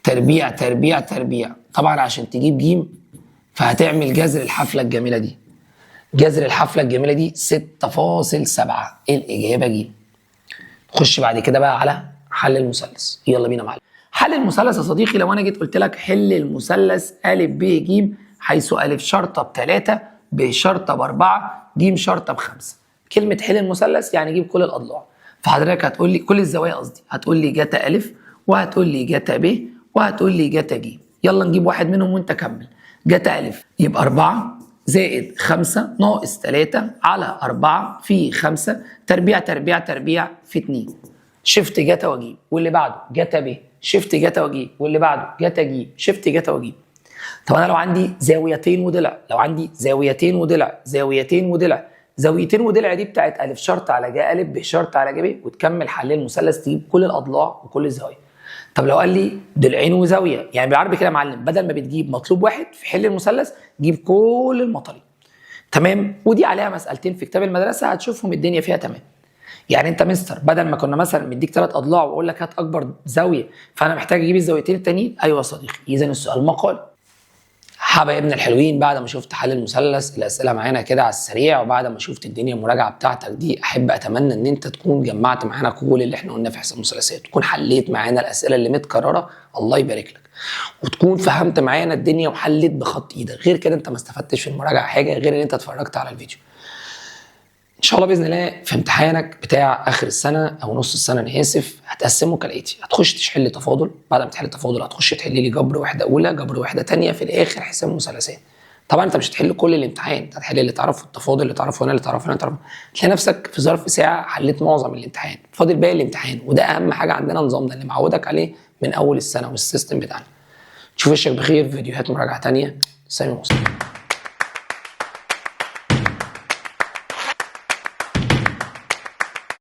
تربيع تربيع تربيع. طبعا عشان تجيب ج فهتعمل جذر الحفله الجميله دي. جذر الحفله الجميله دي 6.7. الاجابه ج. خش بعد كده بقى على حل المثلث. يلا بينا معلم. حل المثلث يا صديقي، لو انا جيت قلت لك حل المثلث ا ب ج حيث ا شرطه ب3 ب شرطه ب4 ج شرطه ب5. كلمه حل المثلث يعني جيب كل الاضلاع. فحضرتك هتقول لي كل الزوايا، قصدي هتقول لي جتا ا وهتقول لي جتا ب وهتقول لي جتا ج. يلا نجيب واحد منهم وانت كمل. جتا ا يبقى 4 زائد 5 ناقص 3 على 4 في 5 تربيع تربيع تربيع في 2. شفت جتا واجيب، واللي بعده جتا ب، شفت جتا واجيب، واللي بعده جتا ج، شفت جتا واجيب. طب انا لو عندي زاويتين وضلع، لو عندي زاويتين وضلع، زاويتين وضلع، زاويتين وضلع دي بتاعت ا شرط على ج ا ب شرط على ج ب، وتكمل حل المثلث تجيب كل الاضلاع وكل الزوايا. طب لو قال لي ضلعين وزاويه، يعني بالعربي كده يا معلم، بدل ما بتجيب مطلوب واحد في حل المثلث جيب كل المطالب. تمام، ودي عليها مسألتين في كتاب المدرسه هتشوفهم الدنيا فيها تمام. يعني انت مستر بدل ما كنا مثلا مديك 3 اضلاع واقول لك هات اكبر زاويه فانا محتاج اجيب الزاويتين التانيين. ايوه يا صديقي، اذا السؤال مقال. حبايبنا الحلوين، بعد ما شفت حل المثلث الاسئله معانا كده على السريع، وبعد ما شفت الدنيا المراجعه بتاعتك دي، احب اتمنى ان انت تكون جمعت معانا كل اللي احنا قلناه في حساب المثلثات، تكون حليت معانا الاسئله اللي متكرره، الله يبارك لك، وتكون فهمت معانا الدنيا وحليت بخط ايدك. غير كده انت ما استفدتش في المراجعه حاجه غير ان انت اتفرجت على الفيديو. ان شاء الله باذن الله في امتحانك بتاع اخر السنه او نص السنه انا اسف، هتقسمه كالاتي: هتخش تحل تفاضل، بعد ما تحل تفاضل هتخش تحل لي جبر وحده اولى، جبر وحده ثانيه، في الاخر حساب مثلثات. طبعا انت مش هتحل كل الامتحان، انت هتحل اللي تعرفه في التفاضل، اللي تعرفه هنا، اللي تعرفه هنا، تعرفه. تلاقي نفسك في ظرف ساعه حليت معظم الامتحان، فاضل باقي الامتحان، وده اهم حاجه عندنا نظامنا اللي معودك عليه من اول السنه والسيستم بتاعنا. تشوف وشك بخير في فيديوهات مراجعه ثانيه. سامي مصطفى.